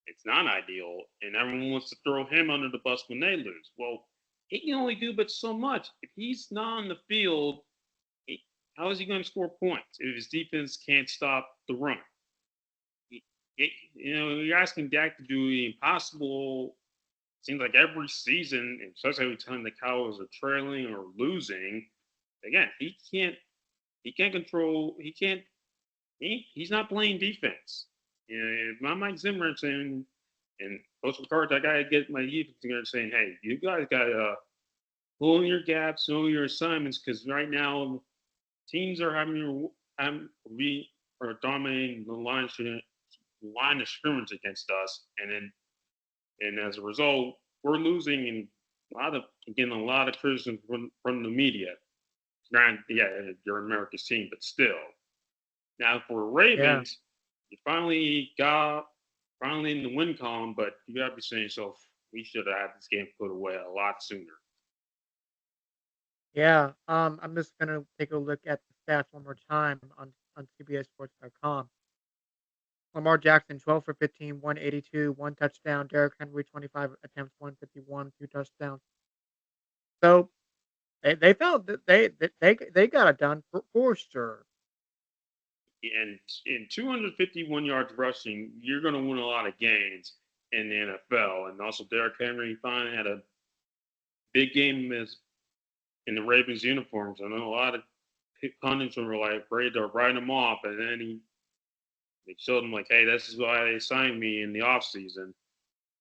It's not ideal, and everyone wants to throw him under the bus when they lose. Well, he can only do but so much. If he's not on the field, he, how is he going to score points if his defense can't stop the run? He, you're asking Dak to do the impossible. Seems like every season, especially every time the Cowboys are trailing or losing. Again, he can't control. He can't. He's not playing defense. If my Mike Zimmer saying and Coach McCarthy, I gotta get my defense together saying, hey, you guys gotta pull in your gaps, know your assignments, because right now teams are we are dominating the line of scrimmage against us, and as a result, we're losing and getting a lot of criticism from the media. Granted, yeah, you're America's team, but still. Now for Yeah. Ravens, you finally in the win column, but you gotta be saying yourself, we should have had this game put away a lot sooner. Yeah. I'm just gonna take a look at the stats one more time on CBSSports.com. Lamar Jackson, 12 for 15, 182, one touchdown. Derrick Henry, 25 attempts, 151, 2 touchdowns. So they felt that they got it done for sure. And in 251 yards rushing, you're going to win a lot of games in the NFL. And also, Derrick Henry finally had a big game in the Ravens uniforms. I know a lot of pundits were like ready to write him off, and then they showed him like, hey, this is why they signed me in the offseason.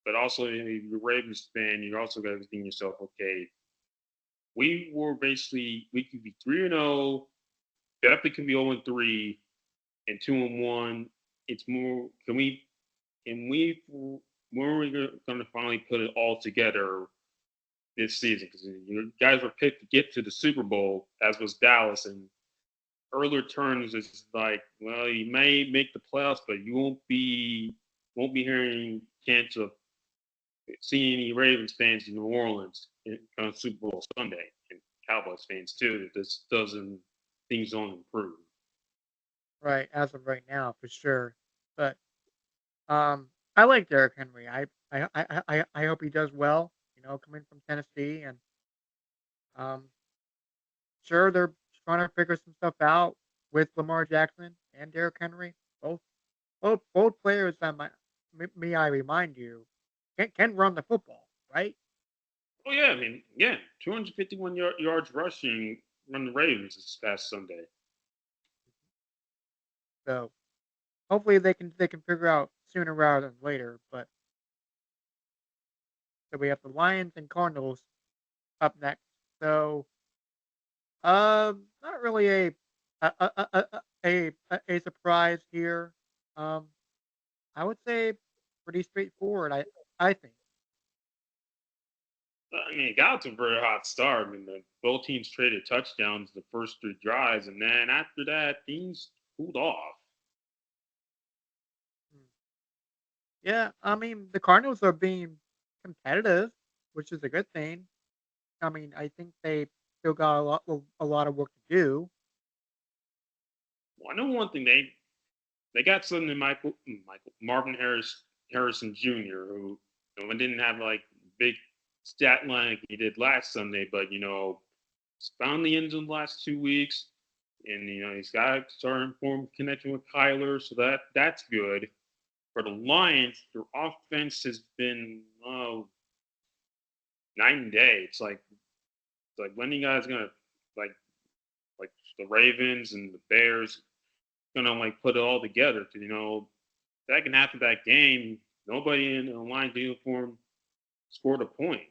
But also, if you're a Ravens fan, you also got to think yourself, okay, we could be 3-0, definitely could be 0-3, and 2-1. It's more, when are we going to finally put it all together this season? Because you guys were picked to get to the Super Bowl, as was Dallas, and earlier turns is like, well, you may make the playoffs, but you won't be hearing chants of seeing any Ravens fans in New Orleans on Super Bowl Sunday, and Cowboys fans too. That this doesn't things don't improve. Right, as of right now, for sure. But I like Derrick Henry. I hope he does well. Coming from Tennessee, and um, sure they're trying to figure some stuff out with Lamar Jackson and Derrick Henry. Both players may I remind you, can run the football, right? Oh yeah, I mean, yeah, 251 yards rushing from the Ravens this past Sunday. So hopefully they can figure out sooner rather than later. But so we have the Lions and Cardinals up next. So not really a surprise here. Um, I would say pretty straightforward. I think. I mean, it got to a very hot start. I mean, both teams traded touchdowns the first three drives, and then after that, things cooled off. Mm. Yeah, I mean the Cardinals are being competitive, which is a good thing. I mean, I think they still got a lot of work to do. Well, I know one thing they got something in Michael Marvin Harrison Jr., who didn't have like big stat line like he did last Sunday, but he's found the end zone the last 2 weeks, and he's got a certain form of connection with Kyler, so that's good. For the Lions, their offense has been night and day. It's like when you guys gonna like like the Ravens and the Bears gonna like put it all together? Because second half of that game, nobody in the Lions uniform scored a point.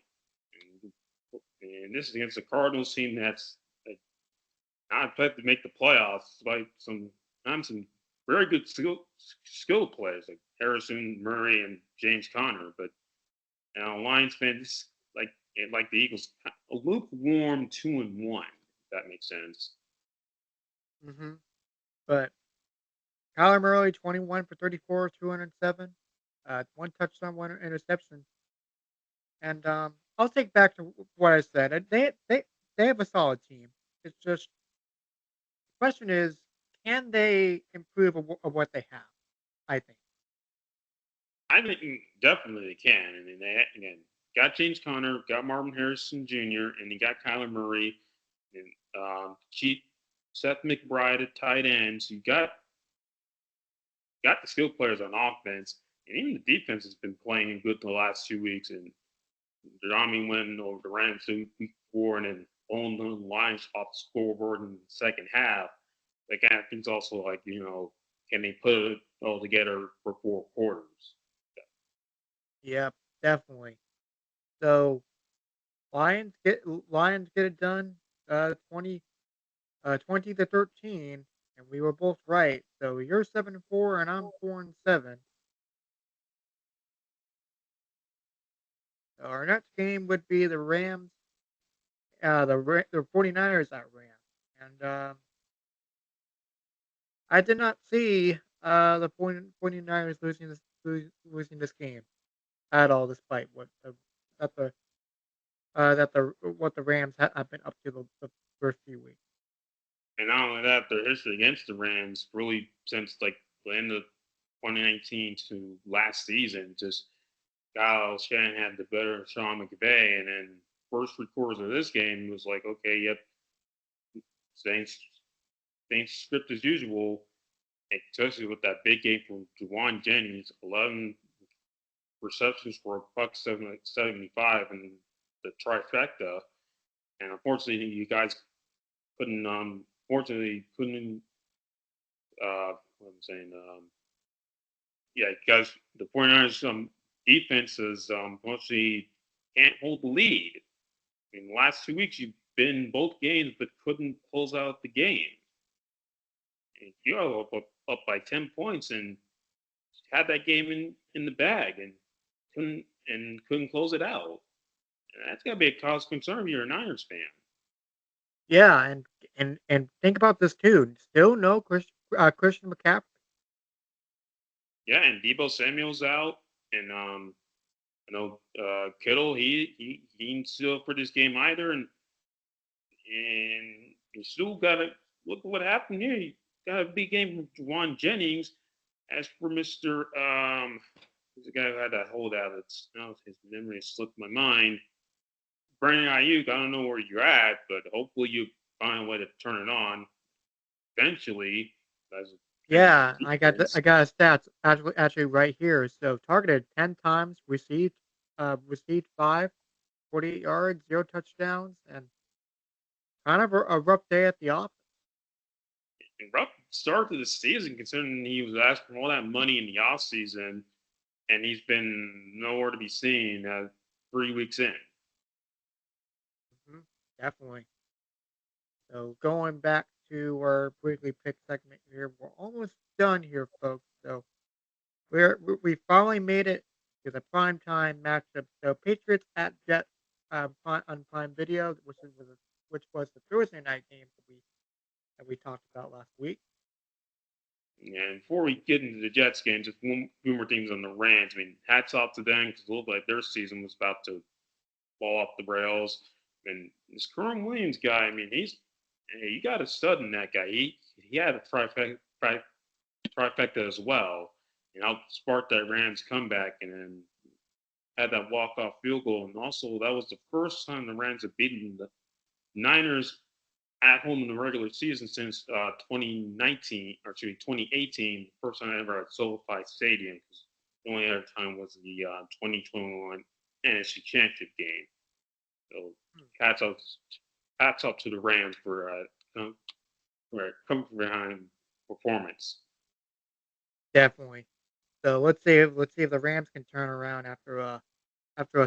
And this is against the Cardinals team that's like, not expected to make the playoffs, like some very good skill players like Harrison, Murray, and James Conner. But Lions fans like the Eagles, a lukewarm 2-1. If that makes sense. Hmm. But Kyler Murray, 21 for 34, 207, one touchdown, one interception. And I'll take back to what I said. They have a solid team. It's just the question is, can they improve of what they have? I think. I think definitely they can. I mean, they again got James Conner, got Marvin Harrison Jr., and you got Kyler Murray and Chief Seth McBride at tight end. So you got the skill players on offense, and even the defense has been playing good the last 2 weeks. And the Army win over the Rams week 4, and then own the Lions off the scoreboard in the second half. That kind of things also like can they put it all together for 4 quarters? Yep, definitely. So Lions get it done. 20 20 to 13, and we were both right. So you're 7-4, and I'm 4-7. So our next game would be the Rams, the 49ers at Rams, and I did not see the 49ers losing this game at all, despite that the what the Rams have been up to the first few weeks. And not only that, their history against the Rams really since like the end of 2019 to last season, just Kyle Shanahan had the better of Sean McVay, and then first 3 quarters of this game was like, okay, yep, same same script as usual, especially with that big game from Juwan Jennings, 11 receptions for a buck 75 and the trifecta. And unfortunately, you guys couldn't. Fortunately, couldn't. What I'm saying. Yeah, because the 49ers defenses mostly can't hold the lead. In the last 2 weeks, you've been in both games, but couldn't close out the game. And you're up by 10 points and had that game in the bag and couldn't close it out. And that's got to be a cause of concern if you're a Niners fan. Yeah, and think about this too. Still no Christian McCaffrey. Yeah, and Debo Samuel's out, and Kittle he ain't still for this game either, and you still got to look at what happened here. You got a big game from Juwan Jennings. As for Mister, who's the guy who had that holdout? It's now his memory slipped my mind. Brandon Ayuk, I don't know where you're at, but hopefully you find a way to turn it on eventually. As and Yeah, I defense. got his stats actually right here. So targeted 10 times, received 5, 48 yards, 0 touchdowns, and kind of a rough day at the office. And rough start to the season considering he was asking for all that money in the offseason and he's been nowhere to be seen 3 weeks in. Mhm, definitely. So going back to our briefly pick segment here, we're almost done here, folks. So we finally made it to the prime time matchup. So Patriots at Jets on Prime Video, which was the Thursday night game that we talked about last week. And before we get into the Jets game, just one few more things on the Rams. I mean, hats off to them because it looked like their season was about to fall off the rails. And this Kerwin Williams guy, I mean, hey, you got a stud in that guy. He had a trifecta as well, and outsparked that Rams comeback, and then had that walk off field goal. And also, that was the first time the Rams have beaten the Niners at home in the regular season since 2019 or excuse me 2018, first time ever at SoFi Stadium. Because the only other time was the 2021 NFC Championship game. So Hmm, hats off, hats off to the Rams for coming from behind performance. definitely. So let's see if the Rams can turn around after a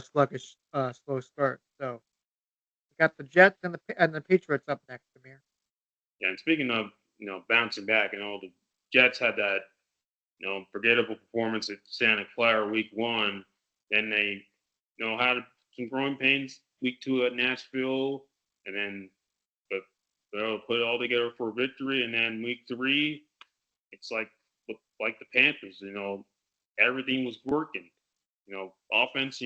sluggish slow start. So we got the Jets and the Patriots up next, Amir. Yeah, and speaking of bouncing back, the Jets had that forgettable performance at Santa Clara week one. Then they had some growing pains week two at Nashville, and then but they'll put it all together for a victory. And then week three, it's like the Panthers. Everything was working. Offense,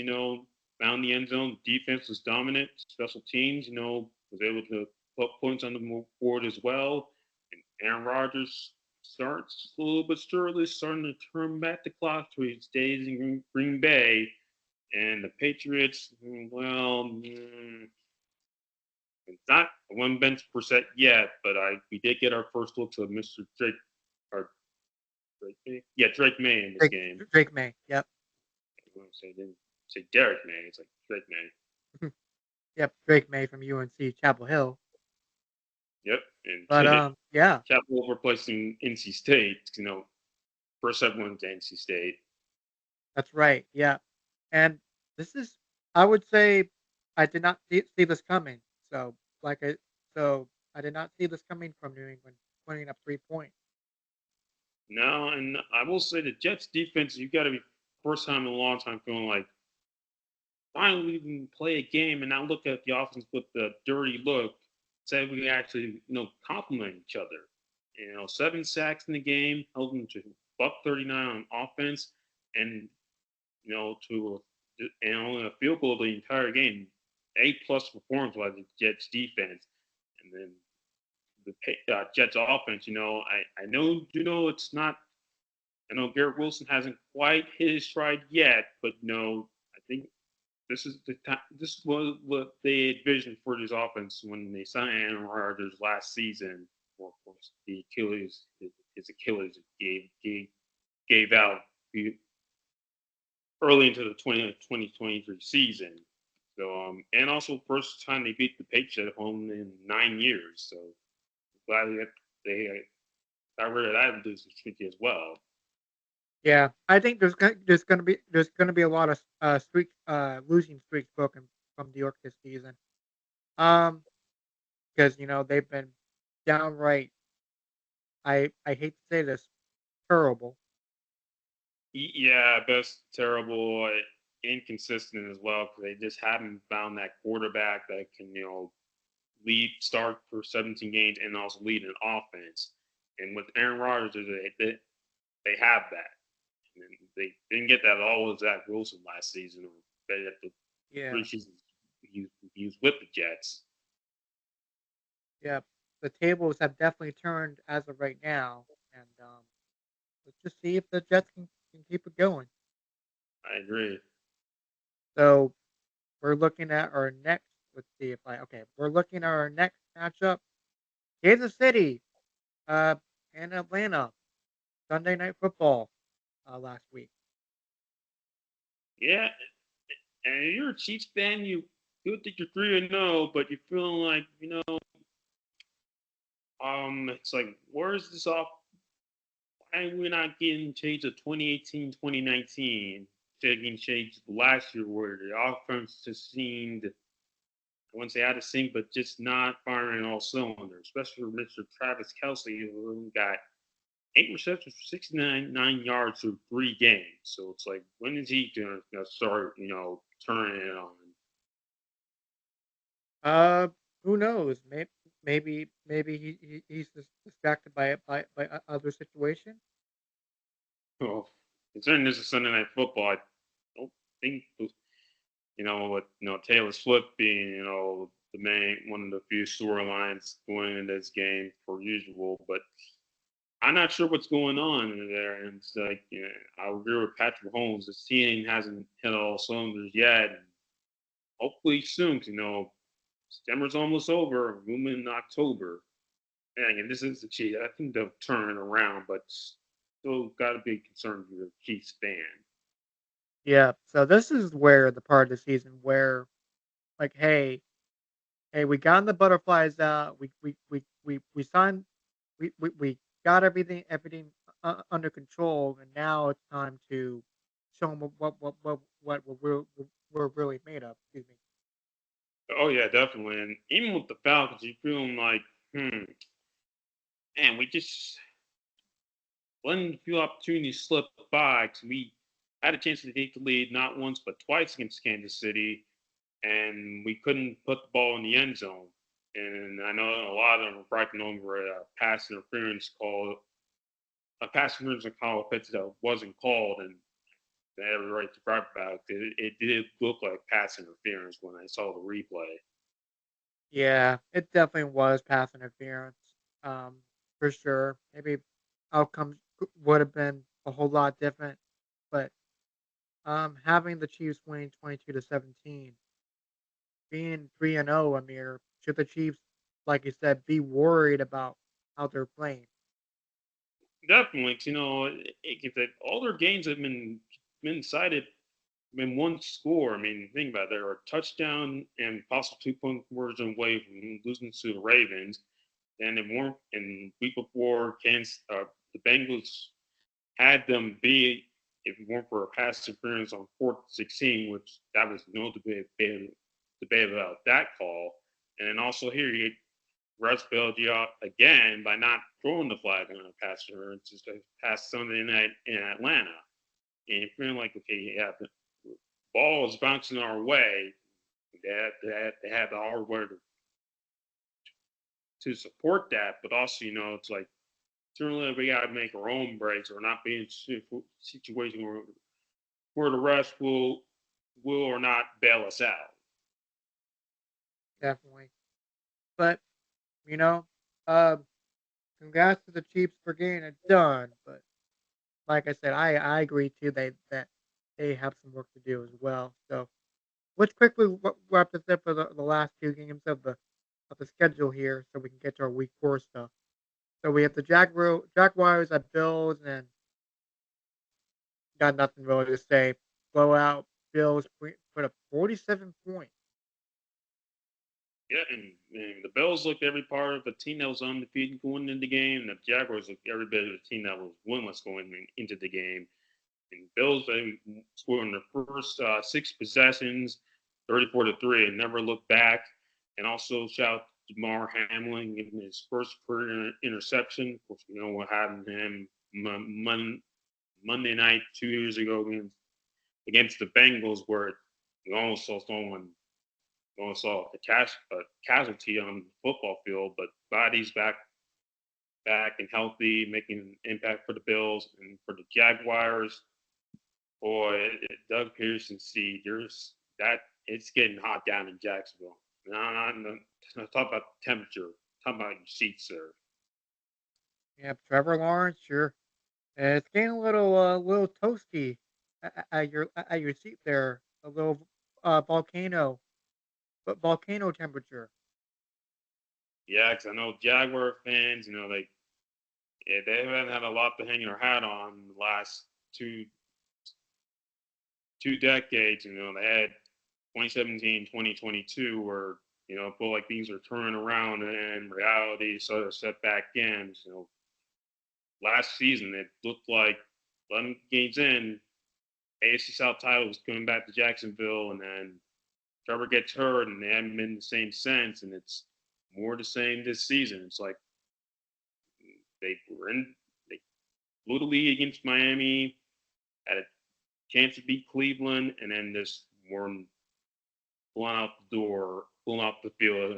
found the end zone. Defense was dominant. Special teams, was able to put points on the board as well. And Aaron Rodgers starts a little bit surely, starting to turn back the clock to his days in Green Bay. And the Patriots, well, it's not one bench percent yet, but we did get our first look to Mr. Drake, or Drake May? Yeah, Drake May in this Drake game. Drake May. Yep. I want to say, didn't say Derek May. It's like Drake May. Yep. Drake May from UNC Chapel Hill. Yep. And But yeah, Chapel replacing NC State. First ever went to NC State. that's right. Yeah. And this is, I would say, I did not see this coming. So, like, so I did not see this coming from New England putting up 3 points. No, and I will say the Jets defense, you got to be first time in a long time feeling like finally we can play a game and not look at the offense with the dirty look. Say we actually, complement each other. 7 sacks in the game, held them to buck 39 on offense, and to and only a field goal the entire game. A plus performance by the Jets defense, and then the Jets offense. I know it's not. I know Garrett Wilson hasn't quite hit his stride yet, but no, I think this is the time. This was what they envisioned for this offense when they signed Aaron Rodgers last season. Well, of course, his Achilles gave out early into the 2023 season. So, and also first time they beat the Patriots at home in 9 years. So glad that they got rid of that losing streak as well. Yeah, I think there's gonna be a lot of losing streaks broken from New York this season. Um, because they've been downright. I hate to say this, terrible. Yeah, best terrible, inconsistent as well because they just haven't found that quarterback that can lead start for 17 games and also lead an offense. And with Aaron Rodgers, they have that. And they didn't get that at all with Zach Wilson last season, or at the Yeah, three seasons he was with the Jets. yeah. The tables have definitely turned as of right now, and let's just see if the Jets can keep it going. I agree. So we're looking at our next. Let's see if I okay. We're looking at our next matchup: Kansas City, uh, and Atlanta. Sunday Night Football last week. Yeah, and you're a Chiefs fan. You feel that you're 3-0, but you're feeling like it's like where's this off? Why are we not getting changed to 2018, 2019? Getting changed last year, where the offense just seemed, I wouldn't say out of sync, but just not firing all cylinders. Especially for Mr. Travis Kelsey, who got 8 receptions for 69 yards through 3 games. So it's like, when is he gonna start, turning it on? Uh, who knows? Maybe he's distracted by other situation. Well, considering this is Sunday Night Football, I don't think with Taylor Swift being the main one of the few storylines going in this game per usual, but I'm not sure what's going on in there. And it's like, I agree with Patrick Holmes. The team hasn't hit all cylinders yet. And hopefully soon, 'cause, September's almost over. We're in October. And this is the Chiefs. I think they'll turn it around, but still got to be concerned with the Chiefs fan. Yeah. So this is where the part of the season where like, hey, we got the butterflies out. We signed. We got everything under control, and now it's time to show them what we're really made of. Excuse me. Oh yeah, definitely. And even with the Falcons, you feeling like, man, we just letting a few opportunities slip by. 'Cause we had a chance to take the lead not once but twice against Kansas City, and we couldn't put the ball in the end zone. And I know a lot of them were griping over a pass interference call, a pass interference call that wasn't called, and they had every right to gripe about it. It did look like pass interference when I saw the replay. Yeah, it definitely was pass interference. For sure. Maybe outcomes would have been a whole lot different, but having the Chiefs winning 22-17, being 3-0, Amir, should the Chiefs, like you said, be worried about how they're playing? Definitely, 'cause, all their games have been decided in one score. I mean, think about it. They were a touchdown and possible 2 point conversion away from losing to the Ravens. And they weren't. And week before, the Bengals had them beat if it weren't for a pass interference on 4th 16, which that was no debate about that call. And then also here, Russ bailed you out again by not throwing the flag on a pass interference, just a pass Sunday night in Atlanta. And you're feeling like, okay, yeah, the ball is bouncing our way. They had the hardware to support that, but also, it's like certainly we got to make our own breaks or not be in a situation where the rest will or not bail us out. Definitely. But, you know, uh, congrats to the Chiefs for getting it done. But like I said, I agree too. That they have some work to do as well. So let's quickly wrap this up for the last two games of the schedule here, so we can get to our week 4 stuff. So we have the Jaguars at Bills, and got nothing really to say. Blowout. Bills put up 47 points. Yeah, and the Bills looked every part of a team that was undefeated going into the game. And the Jaguars looked every bit of a team that was winless going into the game. And Bills, they scored in their first 6 possessions, 34-3, and never looked back. And also shout out to Damar Hamlin getting his first career interception. Of course, what happened to him Monday night 2 years ago against the Bengals, where we almost saw a casualty on the football field, but body's back and healthy, making an impact for the Bills and for the Jaguars. Boy, Doug Pearson, see, there's that it's getting hot down in Jacksonville. No, talk about the temperature. Talk about your seats, sir. Yeah, Trevor Lawrence, sure. It's getting a little toasty at your seat there. A little volcano, but volcano temperature. Yeah, because I know Jaguar fans, Yeah, they haven't had a lot to hang their hat on the last two decades. They had 2017, 2022, where it felt like things are turning around, and reality sort of set back in. Last season it looked like 11 games in, AFC South title was coming back to Jacksonville, and then Trevor gets hurt, and they haven't been the same since, and it's more the same this season. It's like they blew the lead against Miami, had a chance to beat Cleveland, and then just were blown out the door, blown off the field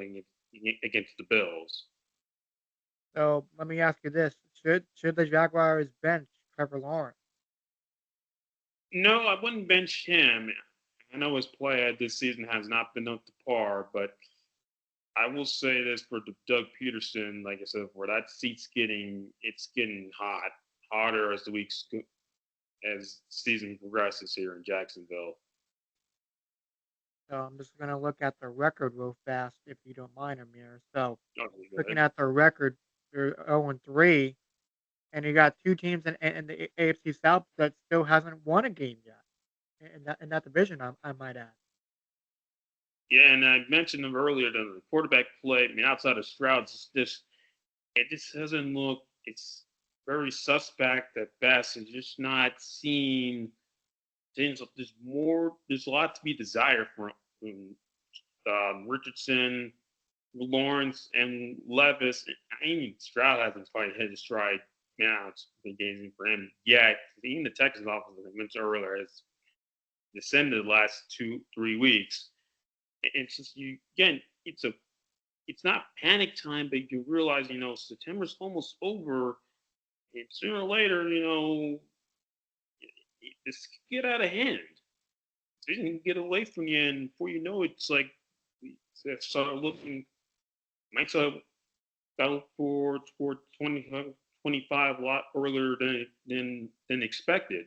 against the Bills. So let me ask you this: should the Jaguars bench Trevor Lawrence? No, I wouldn't bench him. I know his play this season has not been up to par, but I will say this for Doug Peterson, like I said, where that seat's getting hotter as the as season progresses here in Jacksonville. So I'm just gonna look at the record real fast, if you don't mind, Amir. So Okay, looking good. at the record, they're 0-3, and you got two teams in the AFC South that still hasn't won a game yet in that division. I might add. Yeah, and I mentioned them earlier. The quarterback play. I mean, outside of Stroud, it just doesn't look. It's very suspect at best. It's just not seen. There's more. There's a lot to be desired from Richardson, Lawrence, and Levis. I mean, Stroud hasn't quite hit his stride now. It's been gazing for him yet. Even the Texans offense, as I mentioned earlier, has descended the last 2, 3 weeks. It's just you again. It's not panic time, but you realize September's almost over, and sooner or later this could get out of hand. It can get away from you, and before you know it, it's like start looking might start battle for 25 a lot earlier than expected.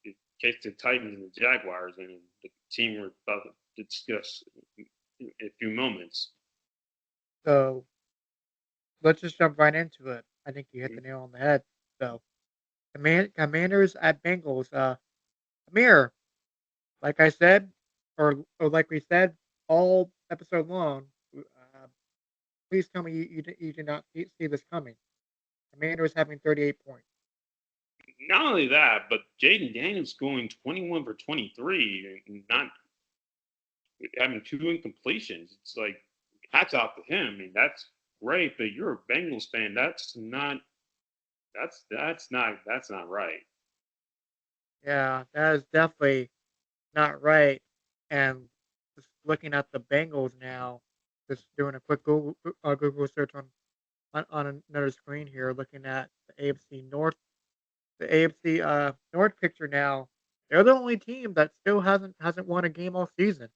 In case the Titans and the Jaguars and the team we're about to discuss in a few moments. So let's just jump right into it. I think you hit Mm-hmm. the nail on the head. So Commanders at Bengals. Amir, like I said, or like we said all episode long. Please tell me you did not see this coming. Commanders having 38 points. Not only that, but Jaden Daniels going 21 for 23 and not having two incompletions. It's like hats off to him. I mean, that's great, but you're a Bengals fan. That's not right. Yeah, that is definitely not right. And just looking at the Bengals now, just doing a quick Google search on another screen here, looking at the AFC North, the AFC North picture now. They're the only team that still hasn't won a game all season.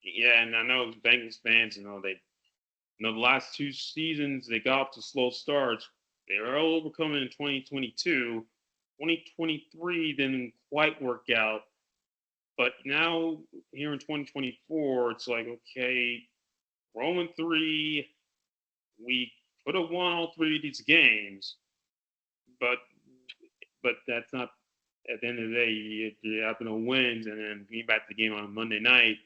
Yeah, and I know Bengals fans, the last two seasons they got off to slow starts. They were all overcoming in 2022. 2023 didn't quite work out. But now here in 2024, it's like, okay, we're 0-3. We could have won all three of these games, but that's not. At the end of the day, you happen to wins, and then being back to the game on Monday night,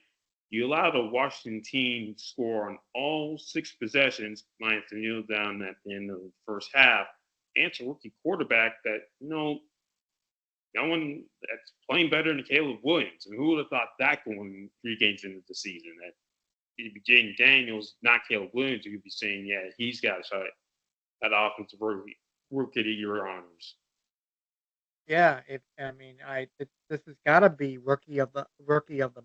you allow the Washington team to score on all 6 possessions, minus the kneel down at the end of the first half. And it's a rookie quarterback that no one that's playing better than Caleb Williams. And who would have thought that going 3 games into the season? That it'd be Jaden Daniels, not Caleb Williams, who'd be saying, yeah, he's got a shot at offensive rookie of the year honors. Yeah, if I mean, this has got to be rookie of the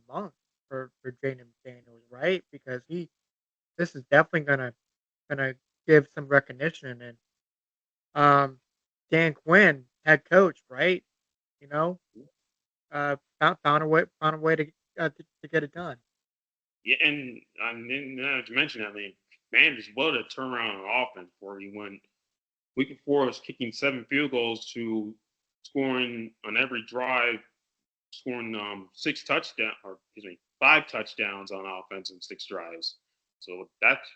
month for Jaden Daniels, right? Because this is definitely gonna give some recognition and Dan Quinn, head coach, right? You know, found a way to get it done. Yeah, and I mean, now that you mentioned, I mean, man, just what a turnaround on offense where he went week before was kicking 7 field goals to scoring on every drive, scoring 6 touchdowns, or excuse me, 5 touchdowns on offense in 6 drives. So that's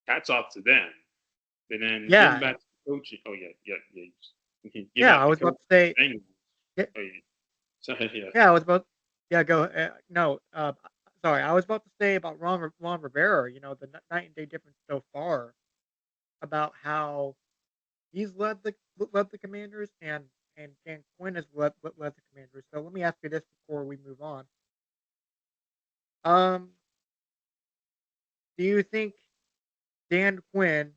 hats off to them. And then getting Yeah, back to coaching. Oh yeah, yeah, yeah. Getting yeah. back I to was about coaching to say, the Bengals. yeah, Oh yeah. So yeah. yeah. I was about, yeah. Go. No. Sorry. I was about to say about Ron Rivera. You know, the night and day difference so far about how he's led the Commanders and Dan Quinn has led the Commanders. So let me ask you this before we move on. Um, do you think Dan Quinn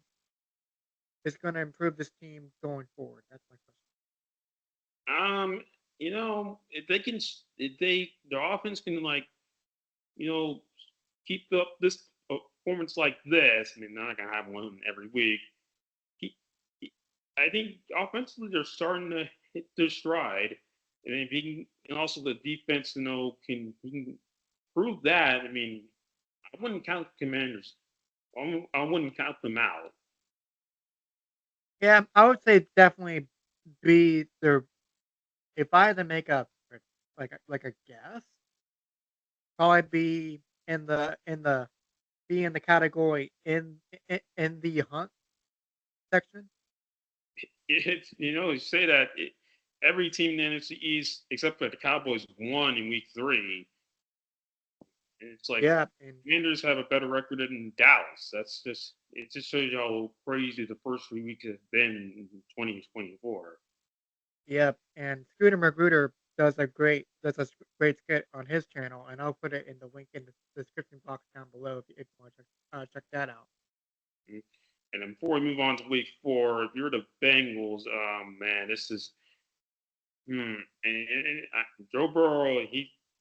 is going to improve this team going forward? That's my question. Um, if they can, if they their offense can you know, keep up this performance like this. I mean, they're not gonna have one every week. He, he, I think offensively they're starting to hit their stride, and if he can, and also the defense, can he can prove that. I mean, I wouldn't count the Commanders. I wouldn't count them out. Yeah, I would say definitely be their. If I had to make a like a guess, probably be in the be in the category in the hunt section. It's you say that every team in the NFC East except for the Cowboys won in Week 3. And it's like Yeah, and Commanders have a better record than Dallas. It just shows you how crazy the first 3 weeks have been in 2024. yep, and Scooter Magruder does a great skit on his channel, and I'll put it in the link in the description box down below if you want to check that out. And then before we move on to Week 4, if you're the Bengals, man, this is Joe Burrow,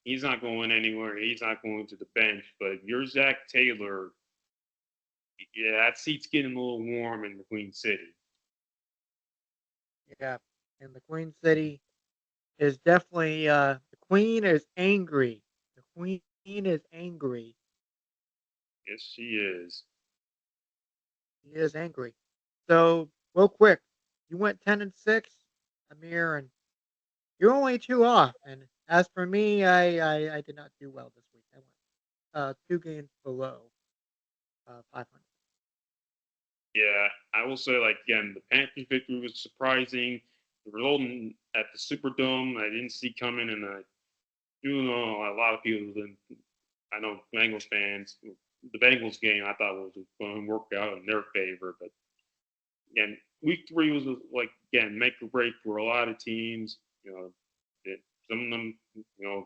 he's not going anywhere. He's not going to the bench. But if you're Zach Taylor, yeah, that seat's getting a little warm in the Queen City. Yeah, and the Queen City is definitely the Queen is angry. The Queen is angry. Yes, she is. He is angry. So, real quick, you went 10-6, Amir, and you're only two off. And as for me, I did not do well this week. I went two games below 500. Yeah, I will say, like, again, the Panthers victory was surprising. The result at the Superdome, I didn't see coming, and I do know a lot of people. I know Bengals fans. The Bengals game, I thought was going to work out in their favor, but again, Week 3 was like again make or break for a lot of teams. Some of them,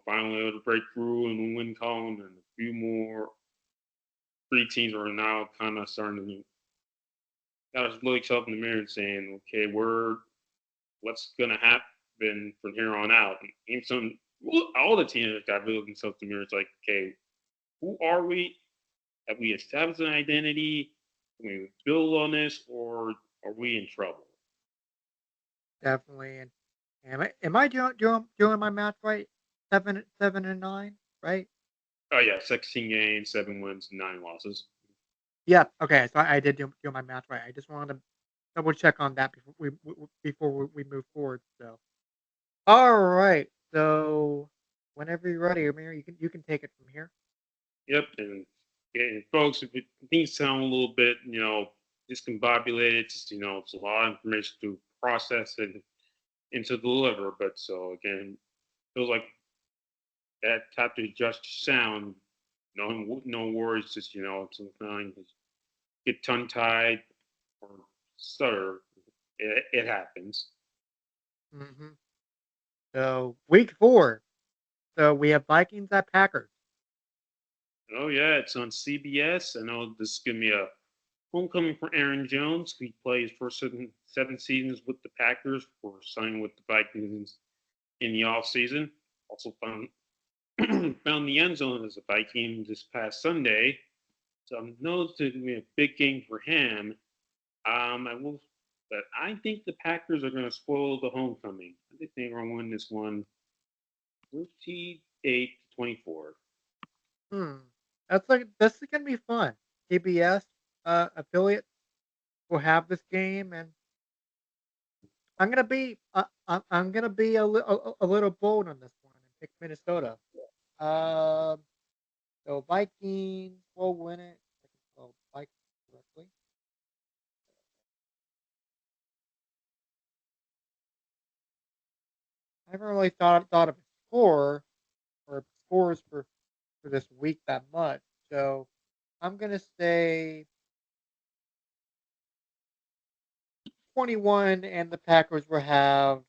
finally able to break through and win column, and a few more. 3 teams are now kind of starting to got to look yourself in the mirror and saying, okay, what's gonna happen from here on out? And some all the teams got to look themselves in the mirror. It's like, okay, who are we? Have we established an identity? Can we build on this, or are we in trouble? Definitely. And am I doing my math right? 7-9, right? Oh yeah, 16 games, 7 wins, 9 losses. Yeah. Okay. So I did do my math right. I just wanted to double check on that before we move forward. So, all right. So, whenever you're ready, Amir, you can take it from here. Yep, and folks, if things sound a little bit, discombobulated, just it's a lot of information to process and to deliver. But so again, feels like that have to adjust your sound. No worries, just sometimes get tongue tied or stutter. It happens. Hmm. So, week 4. So we have Vikings at Packers. Oh yeah, it's on CBS. I know this is gonna be a homecoming for Aaron Jones. He plays for seven seasons with the Packers for signing with the Vikings in the offseason. Also found found the end zone as a Viking this past Sunday. So I know it's going to be a big game for him. I will, but I think the Packers are going to spoil the homecoming. I think they're going to win this one 38-24. Hmm. This is gonna be fun. CBS affiliate will have this game, and I'm gonna be a little bold on this one and pick Minnesota. Um. So Vikings will win it. Well, Vikings correctly. I haven't really thought of a score or scores for this week that much. So I'm gonna say 21, and the Packers will have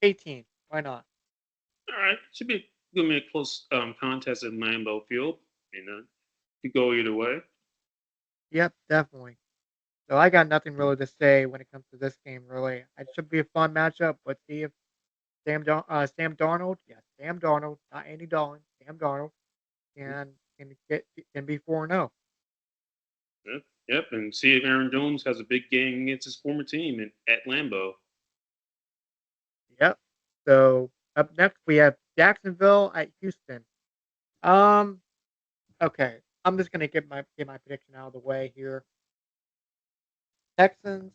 18. Why not? All right, should be gonna be a close contest at Lambeau Field. You know, could go either way. Yep, definitely. So I got nothing really to say when it comes to this game. Really, it should be a fun matchup. Let's see if Sam Darnold, yes, Sam Darnold, not Andy Dalton, Sam Darnold can be 4-0. Yep, yep, and see if Aaron Jones has a big game against his former team at Lambeau. Yep. So up next we have Jacksonville at Houston. Um. Okay. I'm just gonna get my prediction out of the way here. Texans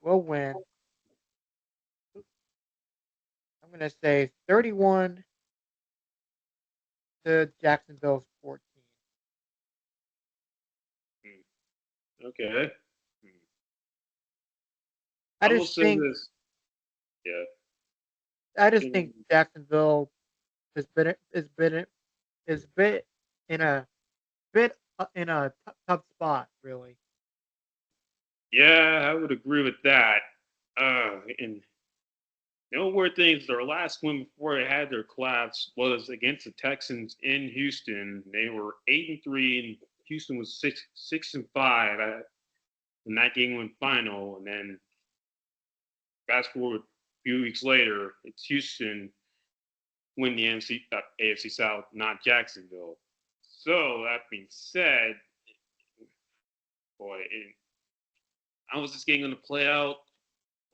will win. I'm gonna say 31 to Jacksonville's 14. Hmm, okay. Hmm. I I will just say think this. Yeah. I just think Mm, Jacksonville has been in a tough spot really. yeah, I would agree with that. And the only weird thing is their last win before they had their collapse was against the Texans in Houston. They were 8-3, and Houston was 6-5 in that game went final. And then fast forward a few weeks later, it's Houston win the AFC South, not Jacksonville. So that being said, boy, how is this game going to play out?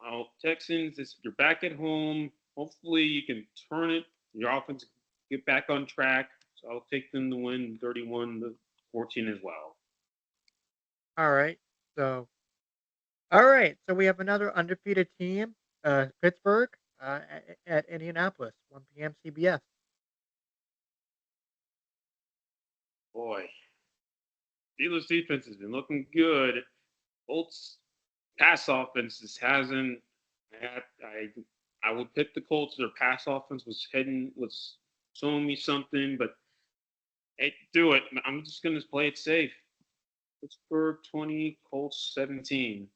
Well, Texans, you're back at home. Hopefully, you can turn it. Your offense get back on track. So I'll take them to win 31-14 as well. All right. So all right. So we have another undefeated team, Pittsburgh, at Indianapolis, 1 p.m. CBS. Boy, Steelers defense has been looking good. Colts pass offense just hasn't. I I, I would pick the Colts. Their pass offense was showing me something, but hey, do it. I'm just gonna play it safe. Pittsburgh 20, Colts 17.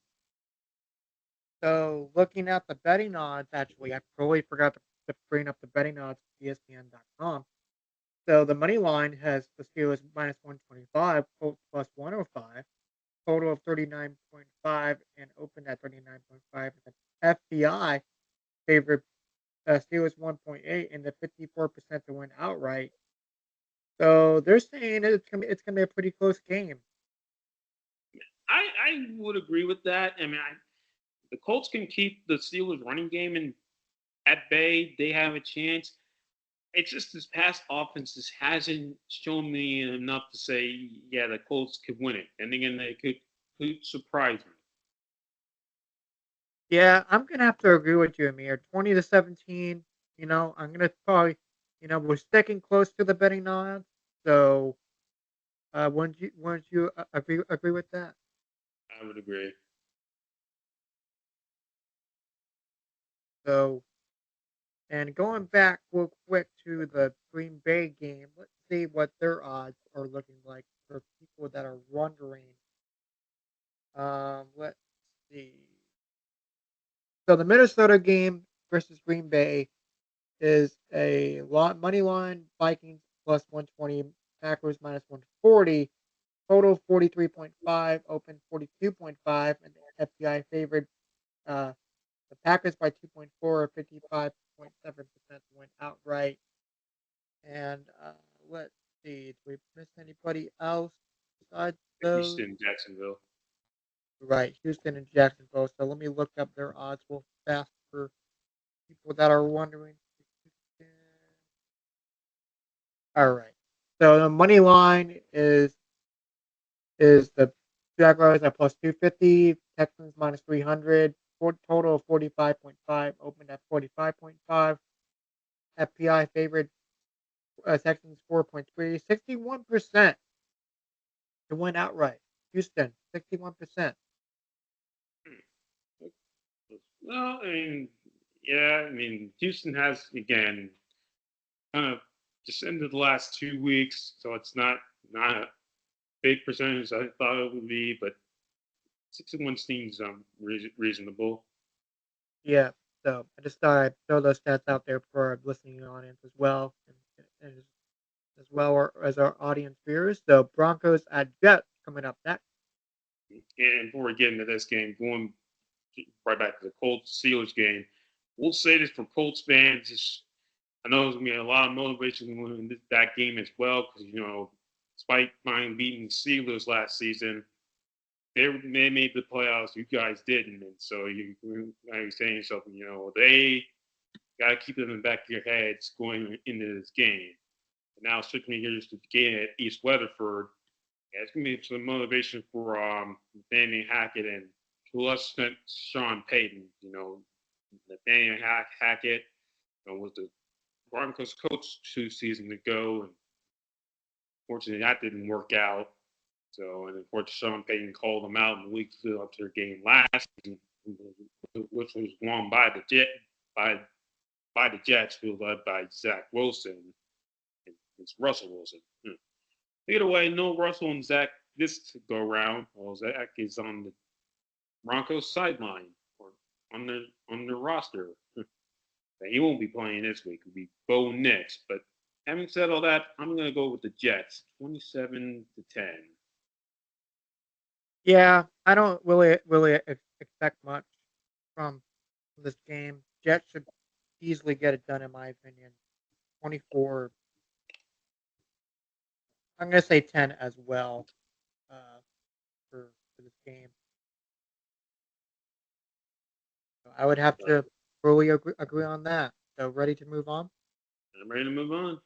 So looking at the betting odds, actually, I totally forgot to bring up the betting odds at ESPN.com. So the money line has the Steelers minus 125, Colts plus 105, total of 39.5, and open at 39.5. The FPI favorite Steelers 1.8 and the 54% to win outright. So they're saying it's gonna be a pretty close game. I would agree with that. I mean, the Colts can keep the Steelers running game at bay. They have a chance. It's just this past offense just hasn't shown me enough to say, yeah, the Colts could win it. And again, they could surprise me. Yeah, I'm gonna have to agree with you, Amir. 20-17. I'm gonna probably, we're sticking close to the betting odds. So, wouldn't you agree with that? I would agree. So, and going back real quick to the Green Bay game, let's see what their odds are looking like for people that are wondering. Let's see. So the Minnesota game versus Green Bay is a lot money line Vikings plus 120, Packers minus 140, total 43.5, open 42.5, and the FPI favored the Packers by 2.4, 55.7% went outright. And let's see, did we miss anybody else besides those? Houston, Jacksonville. Right, Houston and Jacksonville. So let me look up their odds real fast for people that are wondering. All right. So the money line is the Jaguars at plus 250, Texans minus 300, total of 45.5, open at 45.5. FPI favored Texans 4.3, 61%. to win outright. Houston, 61%. Hmm. Well, I mean, yeah, I mean, Houston has again kind of just ended the last 2 weeks, so it's not a big percentage I thought it would be, but 61 seems reasonable. Yeah. So I just thought I'd throw those stats out there for our listening audience as well, and as well as our audience viewers. So Broncos at Jets coming up next. And before we get into this game, going right back to the Colts Steelers game, we'll say this for Colts fans. I know there's gonna be a lot of motivation in that game as well because despite finally beating the Steelers last season, they made the playoffs. You guys didn't, and so you're saying to yourself, they got to keep it in the back of your heads going into this game. And now switching gears to the game at East Weatherford, yeah, it's gonna be some motivation for Nathaniel Hackett and to us Sean Payton. Nathaniel Hackett was the Broncos coach 2 seasons ago, and fortunately that didn't work out. So, and unfortunately, Sean Payton called them out in the week to up to their game last season, which was won by by the Jets, who were led by Zach Wilson. And it's Russell Wilson. Either way, no Russell and Zach this go round. Well, Zach is on the Broncos sideline or on the roster. He won't be playing this week. It'll be Bo Nix. But having said all that, I'm going to go with the Jets, 27-10. Yeah, I don't really expect much from this game. Jets should easily get it done, in my opinion. 24. I'm gonna say 10 as well. Uh, for this game, so I would have to fully agree on that. So ready to move on. I'm ready to move on.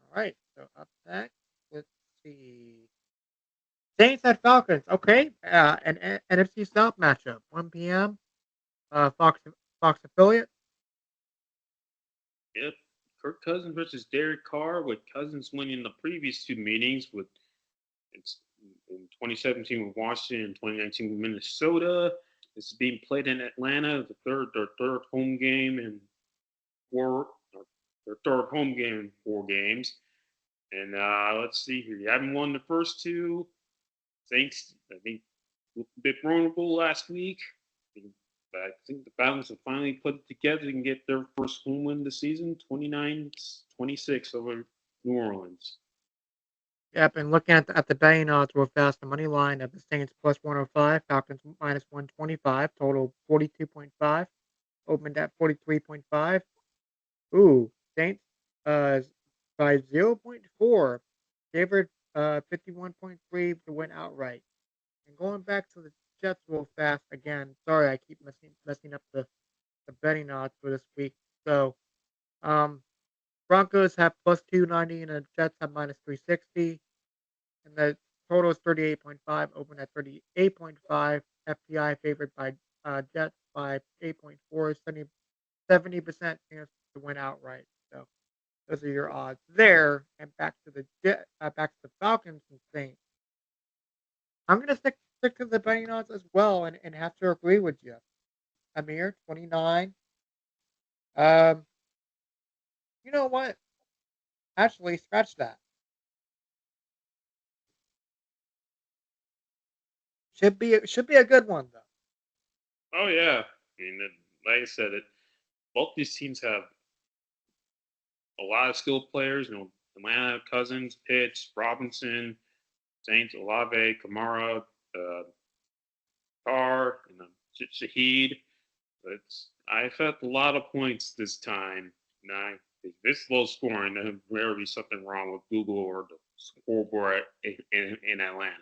All right. So up next, let's see. Saints at Falcons. Okay. An NFC South matchup. 1 p.m. Fox affiliate. Yep. Kirk Cousins versus Derek Carr, with Cousins winning the previous two meetings with it's in 2017 with Washington and 2019 with Minnesota. This is being played in Atlanta, their third home game in four their third home game in 4 games. And let's see here. You haven't won the first two. Saints, I think, looked a bit vulnerable last week. But I think the Falcons have finally put it together and get their first home win of the season, 29-26 over New Orleans. Yep. And looking at the betting odds real fast, the money line of the Saints plus 105, Falcons minus 125, total 42.5, opened at 43.5. Ooh, Saints uh by 0.4, favored 51.3 to win outright. And going back to the Jets real fast again. Sorry, I keep messing up the betting odds for this week. So um Broncos have plus 290 and the Jets have minus 360. And the total is 38.5, open at 38.5. FPI favored by Jets by 8.4, 70% chance to win outright. So those are your odds there. And back to the Falcons and Saints. I'm gonna stick to the betting odds as well, and have to agree with you. Amir, 29. Um, you know what? Actually, scratch that. Should be a good one though. Oh yeah, I mean, like I said, both these teams have a lot of skilled players. Atlanta, Cousins, Pitts, Robinson, Saints, Olave, Kamara, uh, Carr, and Shaheed. I felt a lot of points this time. And this low scoring, there's rarely something wrong with Google or the scoreboard in Atlanta.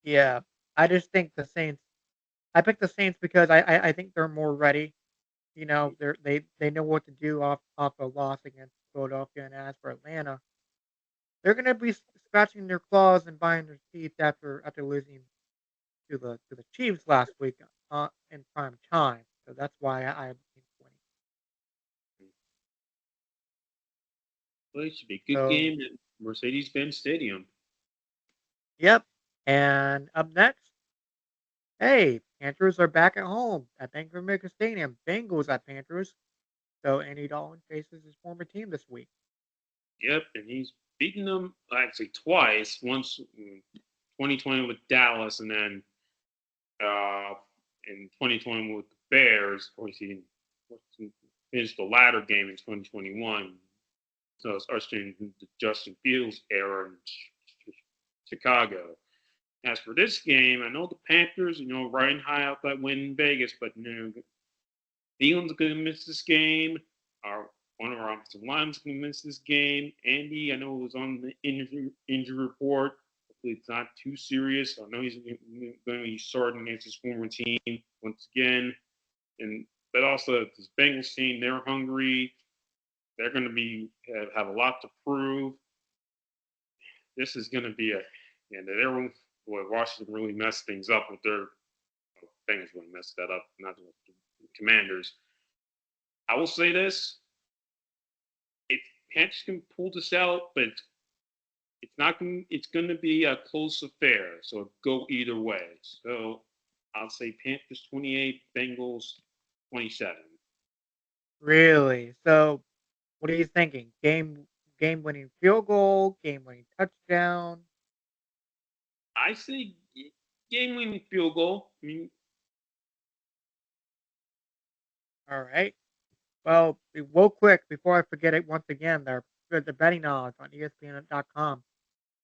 Yeah, I just think the Saints. I picked the Saints because I think they're more ready. They know what to do off a loss against Philadelphia, and as for Atlanta, they're gonna be scratching their claws and biting their teeth after losing to the Chiefs last week in prime time. So that's why I have the Saints winning. Well, it should be a good So game at Mercedes-Benz Stadium. Yep. And up next, hey, Panthers are back at home at Bank of America Stadium. Bengals at Panthers. So Andy Dalton faces his former team this week. Yep, and he's beaten them actually twice. Once in 2020 with Dallas, and then uh, in 2020 with the Bears. Of course, he finished the latter game in 2021. So it's ushering the Justin Fields era in Chicago. As for this game, I know the Panthers, riding high out that win in Vegas, but Thiel's going to miss this game. One of our offensive line's going to miss this game. Andy, I know it was on the injury report. Hopefully, it's not too serious. I know he's going to be starting against his former team once again. And but also this Bengals team, they're hungry. They're going to have a lot to prove. This is going to be and they're boy, Washington really messed things up with their Bengals really messed that up, not the Commanders. I will say this: if Panthers can pull this out, but it's not going. It's going to be a close affair, so go either way. So I'll say Panthers 28, Bengals 27. Really? So what are you thinking? Game winning field goal, game winning touchdown. I say game-winning field goal. I mean, All right. Well, real quick before I forget it once again, the betting odds on ESPN.com.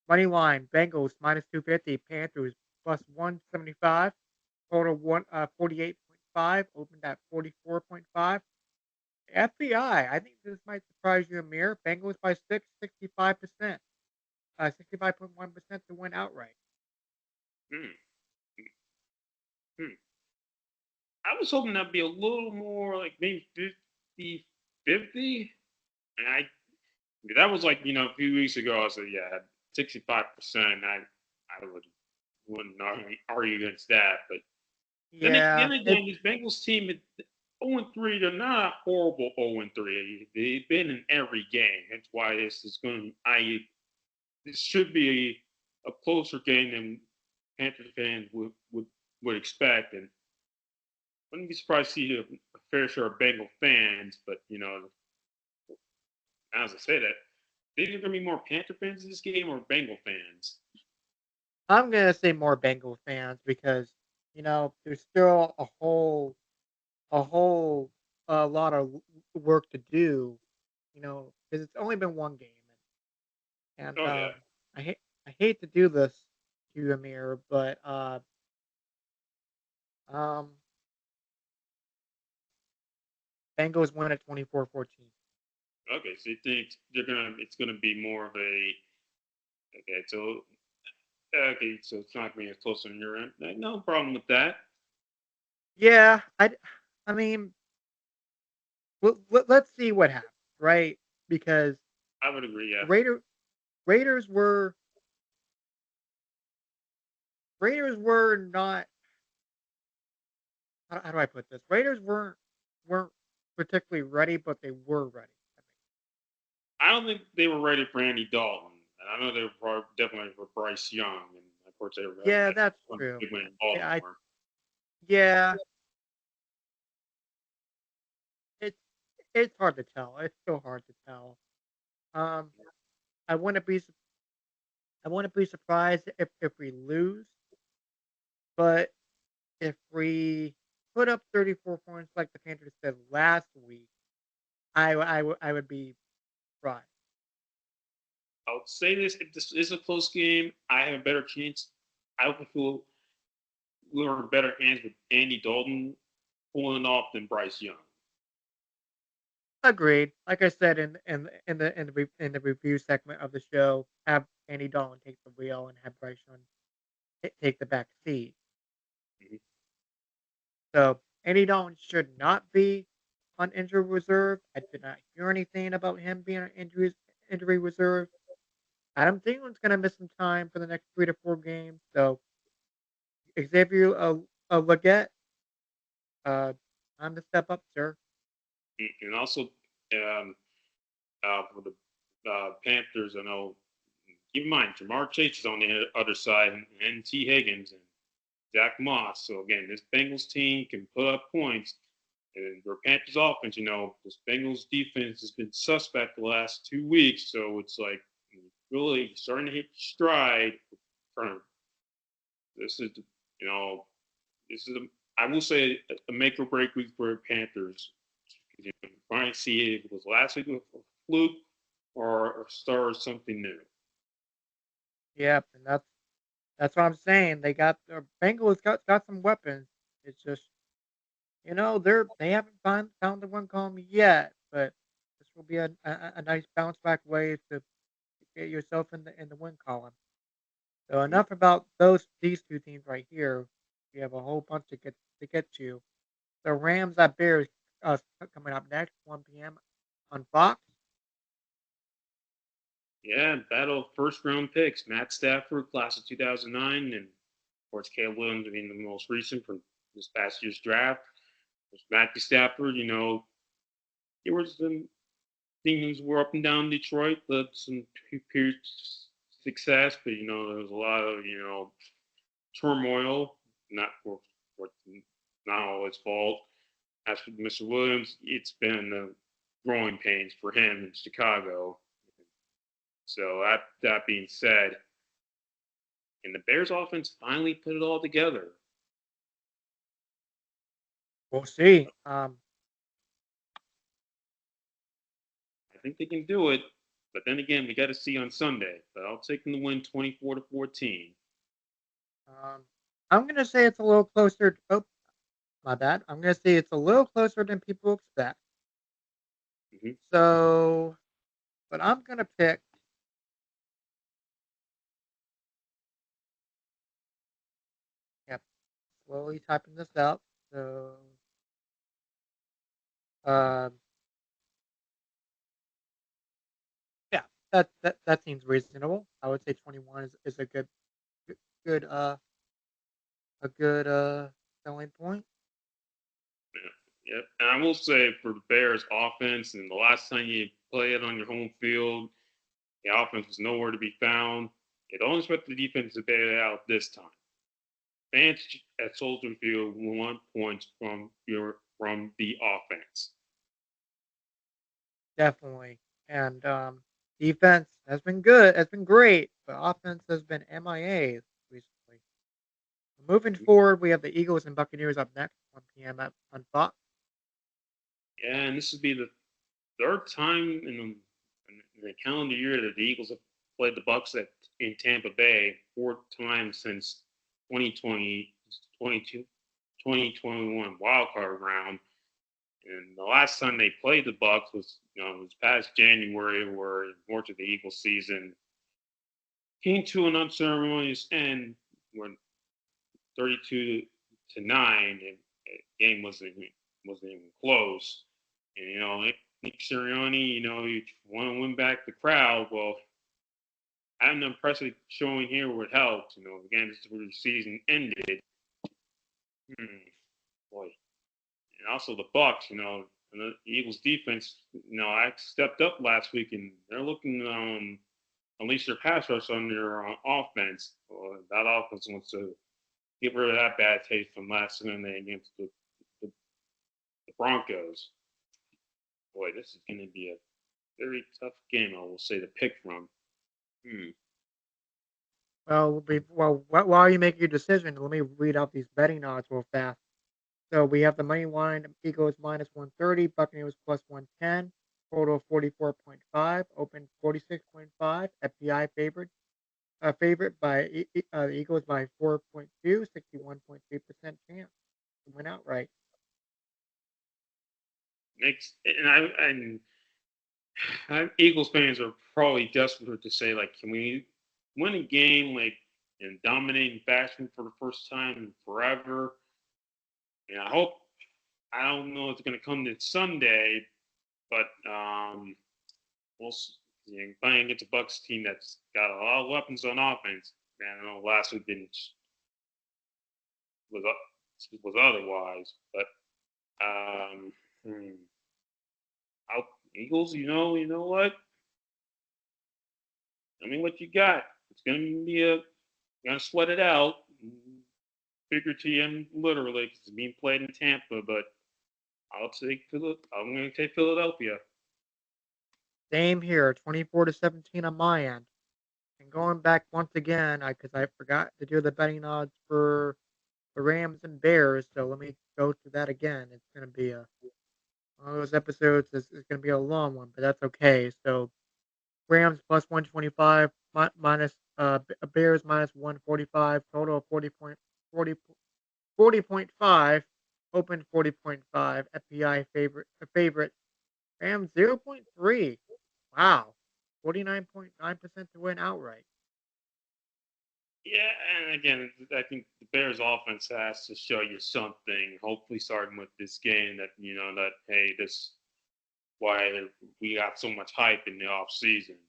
Money line Bengals minus 250, Panthers plus 175, total 48.5, opened at 44.5. FBI, I think this might surprise you, Amir. Bengals by 65%, 65.1% to win outright. hmm, hmm. I was hoping that'd be a little more like maybe 50-50. And that was like, a few weeks ago. I said, yeah, 65%. I wouldn't argue against that. But then Yeah, again, this Bengals team, 0-3, they're not a horrible 0-3. They've been in every game. That's why this should be a closer game than Panthers fans would expect. And wouldn't be surprised to see a fair share of Bengal fans, but as I say that, think there's gonna be more Panther fans in this game or Bengal fans? I'm gonna say more Bengal fans because there's still a whole a lot of work to do. Because it's only been one game, and Oh yeah, I hate to do this to you, Amir, but um, Bengals win at 24-14. okay. So you think it's gonna be more of a okay. So it's not gonna be as close on your end. No problem with that. Yeah, I mean, let's see what happens, right? Because I would agree. Yeah, Raider Raiders were Raiders were not. How do I put this? Raiders weren't particularly ready, but they were ready. I don't think they were ready for Andy Dalton. And I know they were definitely for Bryce Young, and of course they were having Yeah, that that's one true. big win in Yeah, Baltimore. yeah, it's it's hard to tell. It's still hard to tell. Um, I wouldn't be su- I wouldn't be surprised if we lose, but if we put up 34 points like the Panthers did last week, I would be surprised. I would say this: if this is a close game, I have a better chance. I would feel we're in better hands with Andy Dalton pulling off than Bryce Young. Agreed. Like I said in the review segment of the show, have Andy Dalton take the wheel and have Bryce Young take the back seat. Mhm. So Andy Dalton should not be on injury reserve. I did not hear anything about him being on injury reserve. Adam Thielen's going to miss some time for the next 3 to 4 games. So Xavier Leggett, uh, time to step up, sir. And also, for the Panthers, I know keep in mind, Jamar Chase is on the other side, and T. Higgins and Zach Moss. So again, this Bengals team can put up points. And their Panthers offense, this Bengals defense has been suspect the last 2 weeks. So it's like really starting to hit stride. For this is, you know, this is I will say a make or break week for the Panthers. Trying to see if it was last week a fluke or start something new. Yep, and that's what I'm saying. They got the Bengals got some weapons. It's just they haven't found the one column yet, but this will be a nice bounce back way to get yourself in the win column. So Mhm. enough about these two teams right here. We have a whole bunch to get to. The Rams at Bears coming up next, 1 p.m. on Fox. Yeah, battle of first round picks. Matt Stafford, class of 2009, and of course, Caleb Williams being the most recent from this past year's draft. There's Matthew Stafford, there was some things were up and down Detroit, but some periods success, but there was a lot of turmoil, not for not all his fault. As for Mr. Williams, it's been growing pains for him in Chicago. So that being said, and the Bears offense finally put it all together. We'll see. I think they can do it, but then again, we got to see on Sunday. But I'll take them to win 24-14. Um, I'm gonna say it's a little closer. Oh, my bad. I'm gonna say it's a little closer than people expect. Mm-hmm. So, but I'm gonna pick. Yep, slowly typing this out. So, um, yeah, that seems reasonable. I would say 21 is a good good, a good selling point. Yeah. Yep. And I will say for the Bears offense, and the last time you play it on your home field, the offense was nowhere to be found. You don't expect the defense to bail it out this time. Fans at Soldier Field want points from the offense. Definitely. And defense has been good, has been great, but offense has been MIA recently. Moving forward, we have the Eagles and Buccaneers up next, 1 p.m. On Fox. Yeah, and this would be the third time in the calendar year that the Eagles have played the Bucks in Tampa Bay, 4 times since 2020, 2021 wild card round. And the last time they played the Bucks was it was past January, where more to the Eagles season came to an unceremonious end when 32-9, and the game wasn't even close. And Nick Sirianni, you want to win back the crowd. Well, having an impressive showing here would help. Again, this is where the season ended. Hmm, boy, and also the Bucks. And the Eagles defense. I stepped up last week, and they're looking unleash their pass rush on their offense. That offense wants to get rid of that bad taste from last Sunday against the, the Broncos. Boy, this is going to be a very tough game. I will say to pick from. Hmm. While you make your decision, let me read out these betting odds real fast. So we have the money line Eagles minus 130, Buccaneers plus 110, total 44.5, open 46.5, FPI favorite by the Eagles by 4.2, 61.3% chance to win outright. Next, Eagles fans are probably desperate to say, like, can we win a game like in dominating fashion for the first time in forever? And I don't know if it's going to come this Sunday, but we'll playing against a Bucks team that's got a lot of weapons on offense. Man, I know last week didn't was was otherwise, but um, hmm, Eagles, you know what? I mean, what you got? It's gonna be a gonna sweat it out, figuratively and literally, because it's being played in Tampa. But I'm gonna take Philadelphia. Same here, 24-17 on my end. And going back once again, because I forgot to do the betting odds for the Rams and Bears, so let me go through that again. It's going to be one of those episodes. Is going to be a long one, but that's okay. So Rams plus 125, minus Bears minus 145, total of 40.5, open 40.5, FPI favorite Rams 0.3. Wow, 49.9% to win outright. Yeah, and again, I think the Bears' offense has to show you something. Hopefully, starting with this game, that that hey, this why we got so much hype in the off season.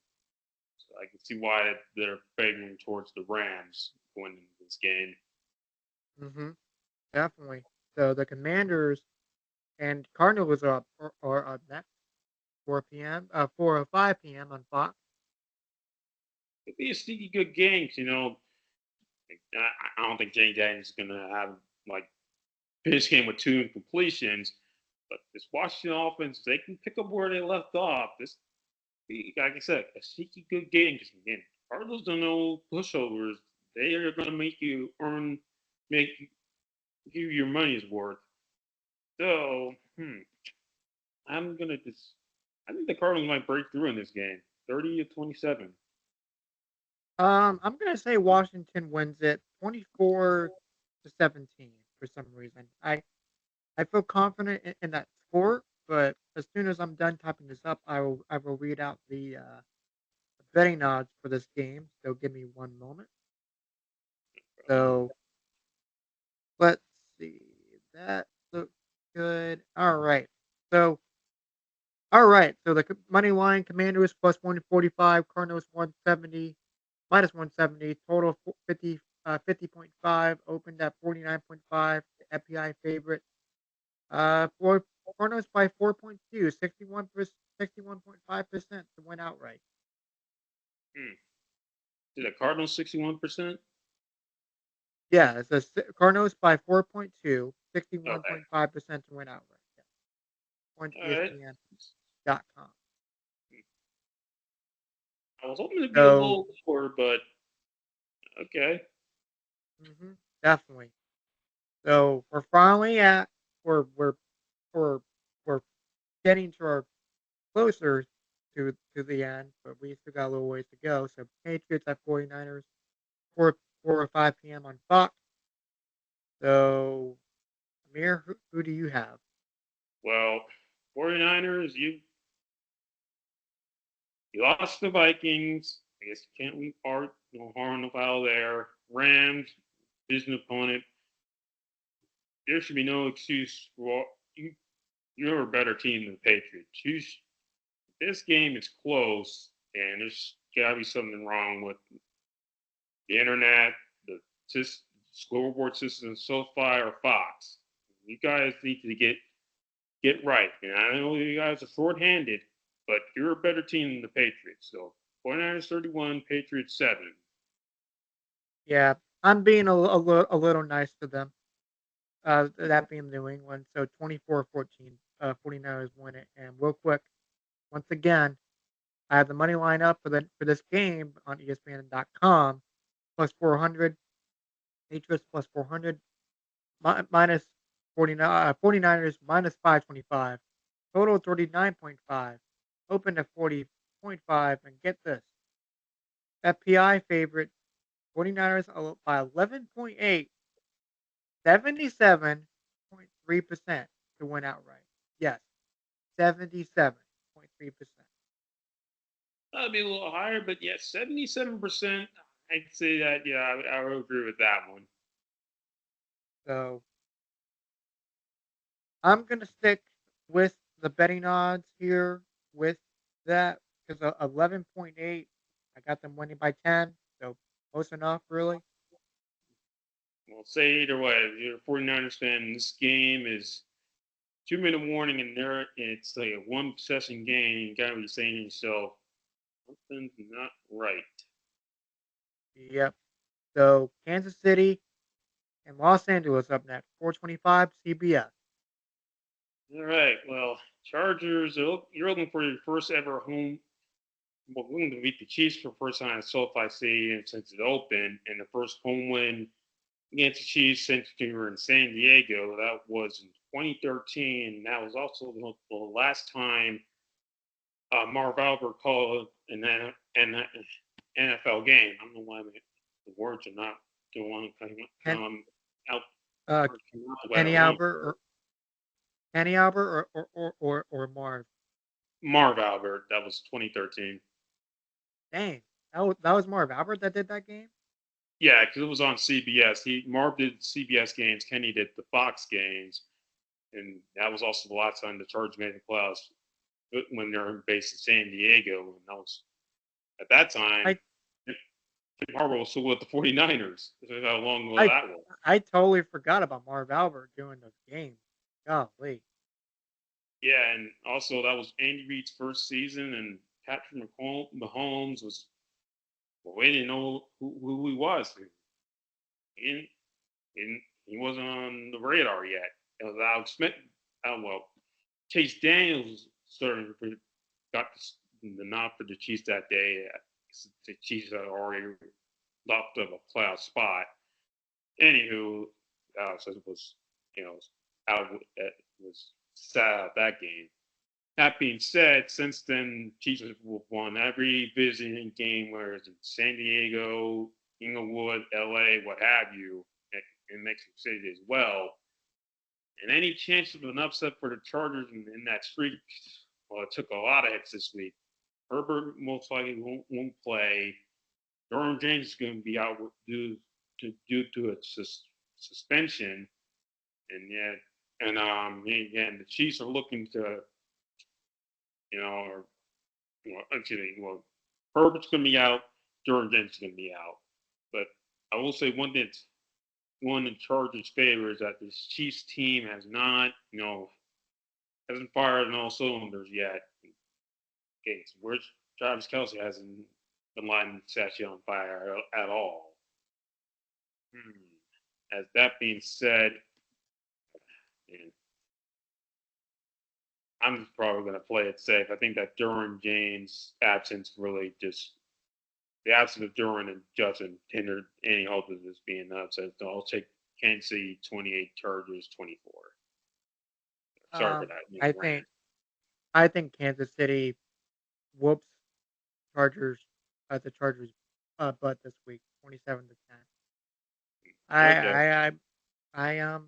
So I can see why they're favoring towards the Rams going into this game. Hmm. Definitely. So the Commanders and Cardinals are up next, 4 p.m. 4:05 p.m. on Fox. It'd be a sneaky good game. I don't think Jane Daniels is gonna have like this game with two incompletions, but this Washington offense, they can pick up where they left off. This, like I said, a sneaky good game. Because again, Cardinals don't know pushovers. They are gonna make you make you your money's worth. So, I'm gonna just. I think the Cardinals might break through in this game, 30-27. I'm gonna say Washington wins it 24-17 for some reason. I feel confident in that score, but as soon as I'm done typing this up, I will read out the betting odds for this game. So give me one moment. So let's see. That looks good. All right. So All right. So the money line Commanders plus 145, Cardinals 170, minus 170, total 50.5, opened at 49.5, the FPI favorite. For Cardinals by 4.2, 61.5% to win outright. Hmm. Did the Cardinals 61%? Yeah, it says Cardinals by 4.2, Okay. 61.5% to win outright. Yeah. On All right. ESPN.com. I was hoping to be a So, little lower, but okay. mhm, definitely. So we're finally at we're we're we're getting to our closer to the end, but we still got a little ways to go. So Patriots at 49ers, 4 or 5 p.m. on Fox. So Amir, who do you have? Well, 49ers, you lost the Vikings. I guess you can't leave part, no harm, no foul there. Rams, division opponent. There should be no excuse for you. You're a better team than the Patriots. This game is close, and there's got to be something wrong with the internet, the scoreboard system, SoFi or Fox. You guys need to get right. And I know you guys are short-handed, but you're a better team than the Patriots. So 49ers 31, Patriots 7. Yeah, I'm being a little nice to them. That being New England. So 24-14, 49ers win it. And real quick, once again, I have the money line up for this game on ESPN.com plus 400. Patriots plus 400, minus 49ers minus 525. Total 39.5. Open to 40.5. And get this, FPI favorite 49ers by 11.8, 77.3% to win outright. Yes, 77.3%. That'd be a little higher, but yeah, 77%. I'd say that, yeah, I would agree with that one. So I'm gonna stick with the betting odds here with that because 11.8, I got them winning by 10, so close enough, really. Well, say either way, if you're a 49ers fan, this game is 2 minute warning, and it's like a one possession game. You gotta be saying to yourself, Something's not right. Yep. So Kansas City and Los Angeles up next. 425 CBS. All right. Well, Chargers. You're looking for your first ever home. Well, we're going to beat the Chiefs for the first time at SoFi Stadium since it opened, and the first home win against the Chiefs since we were in San Diego. That was in 2013. That was also the last time Marv Albert called an NFL game. I don't know why the words are not doing Ken, out, uh, coming out the way I Kenny want. Albert or Kenny Albert or Marv. Marv Albert. That was 2013. Dang, that was Marv Albert that did that game. Yeah, because it was on CBS. Marv did CBS games. Kenny did the Fox games, and that was also the last time the Chargers made the playoffs when they're based in San Diego. And that was at that time. I Jim Harbaugh was still with the 49ers. That's how long ago I that was. I totally forgot about Marv Albert doing those games. Golly. Yeah, and also that was Andy Reid's first season, and Patrick Mahomes was. Well, we didn't know who he was. He, he wasn't on the radar yet. It was Alex Smith. Well, Chase Daniels started got the nod for the Chiefs that day. The Chiefs had already locked up a playoff spot. Anywho, so it was out. It was sad that game. That being said, since then, Chiefs have won every visiting game, whether it's in San Diego, Inglewood, LA, what have you, in Mexico City as well. And any chance of an upset for the Chargers in that streak, well, it took a lot of hits this week. Herbert most likely won't play. Durham James is going to be out due to a suspension, and yet, and the Chiefs are looking to, or actually, well, Herbert's going to be out. Durham James is going to be out. But I will say one thing: one in Chargers' favor is that this Chiefs team has not, hasn't fired on all cylinders yet. Okay, so where's Travis Kelsey hasn't been lighting Sashi on fire at all. As that being said, man, I'm probably going to play it safe. I think that Duran James' absence really just the absence of Duran and Justin hindered any hope of this being upset. So I'll take Kansas City 28, Chargers 24. Sorry for Um, that I rant. think I think Kansas City whoops Chargers the Chargers butt this week, 27-10. I Okay. I I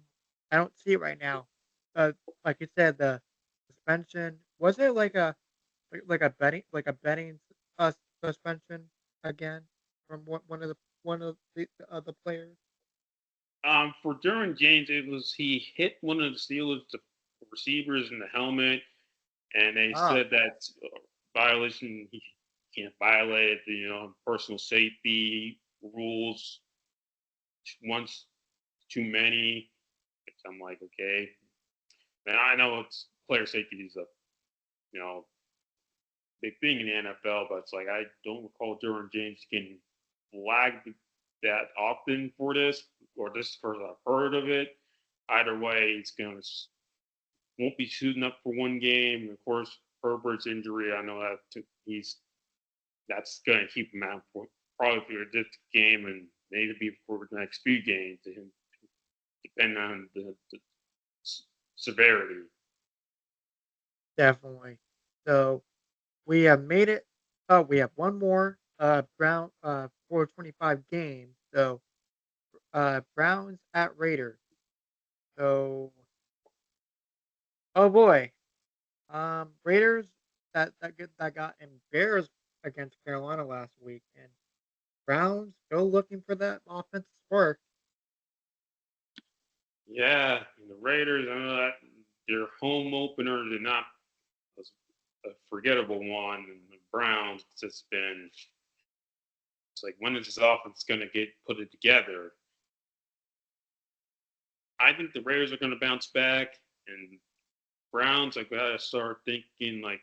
I don't see it right now. Like you said, the suspension was it like a betting suspension again from one of the players? For Duran James, it was he hit one of the Steelers receivers in the helmet, and they Oh, said that violation he can't violate the personal safety rules once too many. I'm like, okay, and I know it's player safety is a you know big thing in the NFL, but it's like I don't recall Duran James getting flagged that often for this, or this is first I've heard of it. Either way, it's gonna won't be suiting up for one game. Of course, Herbert's injury, I know that he's that's going to keep him out for probably for this game and maybe for the next few games, depending on the severity. definitely. So we have made it. Oh, we have one more Brown 425 game. So Browns at Raiders. So oh boy, Raiders that got embarrassed against Carolina last week, and Browns still looking for that offensive spark. Yeah, and the Raiders, I know that their home opener did not was a forgettable one, and the Browns it's just been it's like when is this offense going to get put it together? I think the Raiders are going to bounce back, and Browns, I gotta start thinking like,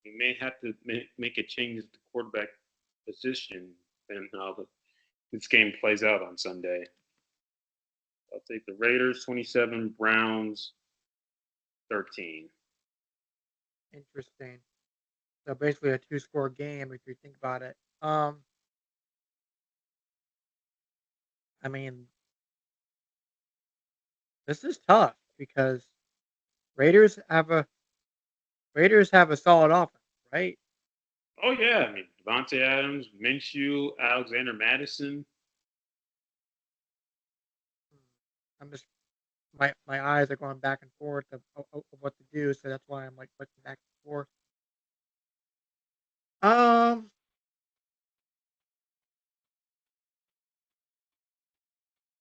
We may have to make a change at the quarterback position and how this game plays out on Sunday. I'll take the Raiders 27, Browns 13. Interesting. So basically a two-score game if you think about it. I mean, this is tough because Raiders have a Raiders have a solid offense, right? Oh yeah, I mean Devontae Adams, Minshew, Alexander Madison. I'm just my eyes are going back and forth of what to do, so that's why I'm like looking back and forth. Um,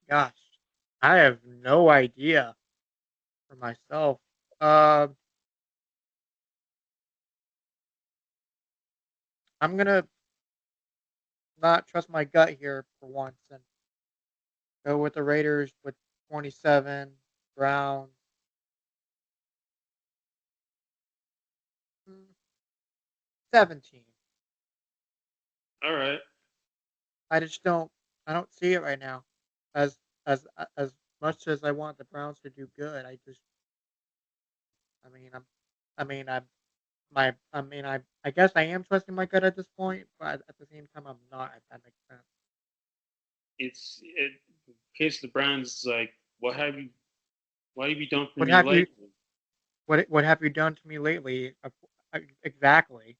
gosh, I have no idea for myself. Um, I'm gonna not trust my gut here for once and go with the Raiders with 27, Browns, 17. All right. I just I don't see it right now. As as much as I want the Browns to do good, I mean I mean I mean I guess I am trusting my gut at this point, but at the same time I'm not. If that makes sense. In case the Browns like, what have you done for What me have you lately? what have you done to me lately? Exactly.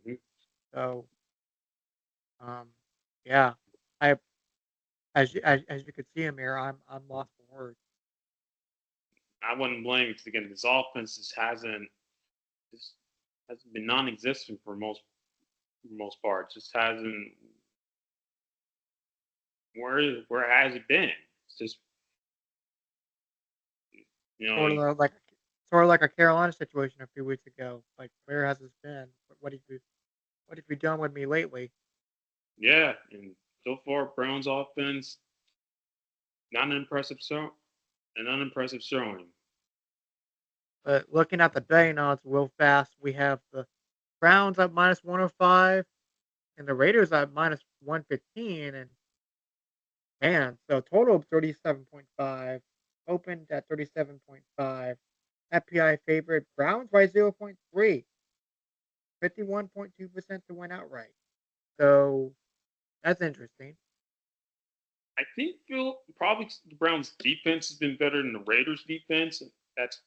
Mhm. So um yeah, I as you could see, Amir, I'm lost for words. I wouldn't blame because again, this offense just hasn't been non-existent for most part. Just hasn't where has it been? It's just you know Sort of like a Carolina situation a few weeks ago. Like, where has this been? What have you done with me lately? yeah. And so far, Browns offense not an impressive an unimpressive showing. But looking at the betting odds real fast, we have the Browns at minus 105 and the Raiders at minus 115. And man, so total of 37.5, opened at 37.5. FPI favorite Browns by 0.3, 51.2% to win outright. So that's interesting. I think probably the Browns defense has been better than the Raiders defense. That's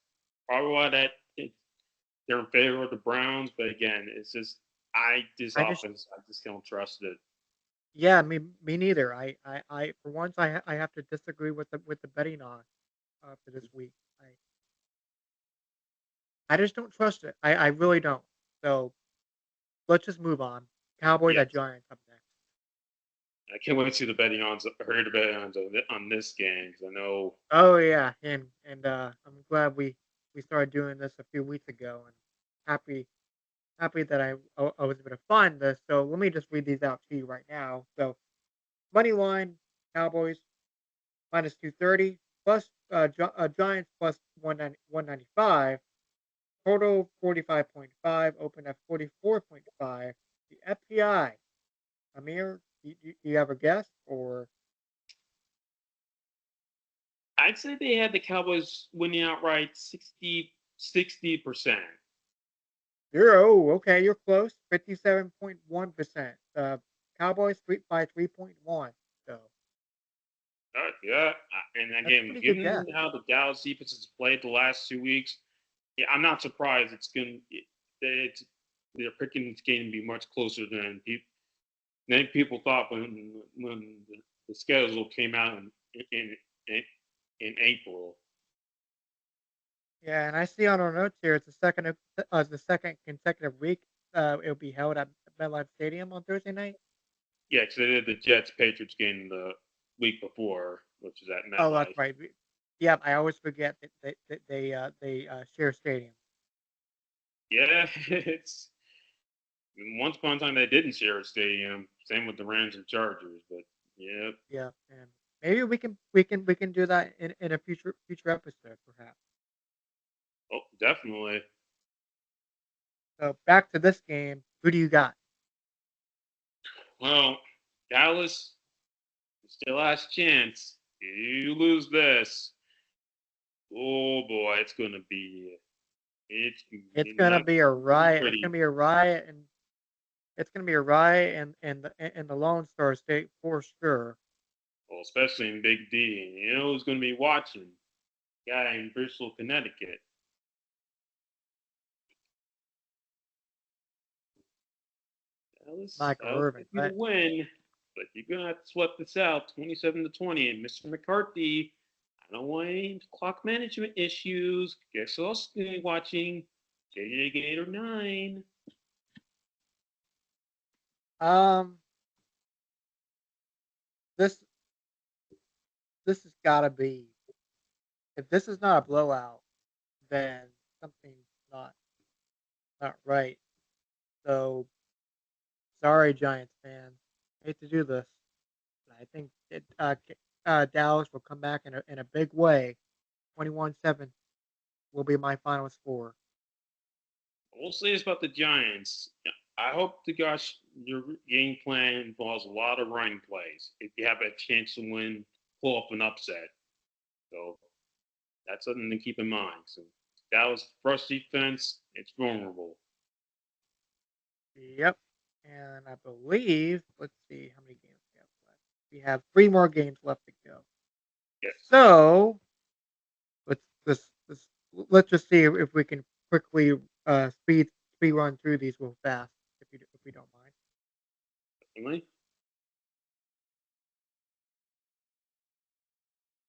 probably why they're in favor of the Browns. But again, it's just this I just offense I just don't trust it. Yeah, me neither. I for once I have to disagree with the betting odds for this week. I just don't trust it. I really don't. So let's just move on. Cowboys at Yes, Giants up next. I can't wait to see the betting odds. Heard the betting odds on this game because I know. Oh yeah, and I'm glad we started doing this a few weeks ago, and happy happy that I was able to find this. So let me just read these out to you right now. So money line Cowboys minus 230 plus Giants plus 195. Total 45.5, open at 44.5. The FPI, Amir, do you have a guess or I'd say they had the Cowboys winning outright 60%. zero? Okay, you're close. 57.1%. Cowboys by 3.1. So Yeah, and that's a again, pretty good given guess. how the Dallas defense has played the last 2 weeks, yeah, I'm not surprised. It's they're picking this game to be much closer than people thought when the schedule came out in in, in April. Yeah, and I see on our notes here it's the second consecutive week. It'll be held at MetLife Stadium on Thursday night. Yeah, because they did the Jets Patriots game the week before, which is at Oh, that's MetLife. right. Yeah, I always forget that they share stadium. Yeah, it's once upon a time they didn't share a stadium. Same with the Rams and Chargers, but yeah, Yeah, and maybe we can do that in a future episode, perhaps. oh, definitely. So back to this game. Who do you got? Well, Dallas still has a chance. You lose this, oh boy, it's It's gonna not be a gonna be riot. It's gonna pretty. be a riot, and it's gonna be a riot in the Lone Star State for sure. Well, especially in Big D. You know who's going to be watching? Guy in Bristol, Connecticut. Dallas Michael Irvin, gives you the right? win, but you're going to have to sweat this out 27-20. And Mr. McCarthy, I don't want any clock management issues. Guess who else is going to be watching? JJ Gator 9. Um, this this has got to be. If this is not a blowout, then something's not right. So sorry, Giants fans. Hate to do this, but I think Dallas will come back in a big way. 21-7 will be my final score. We'll say this about the Giants. I hope the gosh your game plan involves a lot of running plays. If you have a chance to win, pull off an upset. So that's something to keep in mind. So Dallas first defense, it's vulnerable. Yep. And I believe, let's see how many games we have left. We have three more games left to go. Yes. So let's just see if we can quickly speed run through these real fast if we don't mind. Definitely.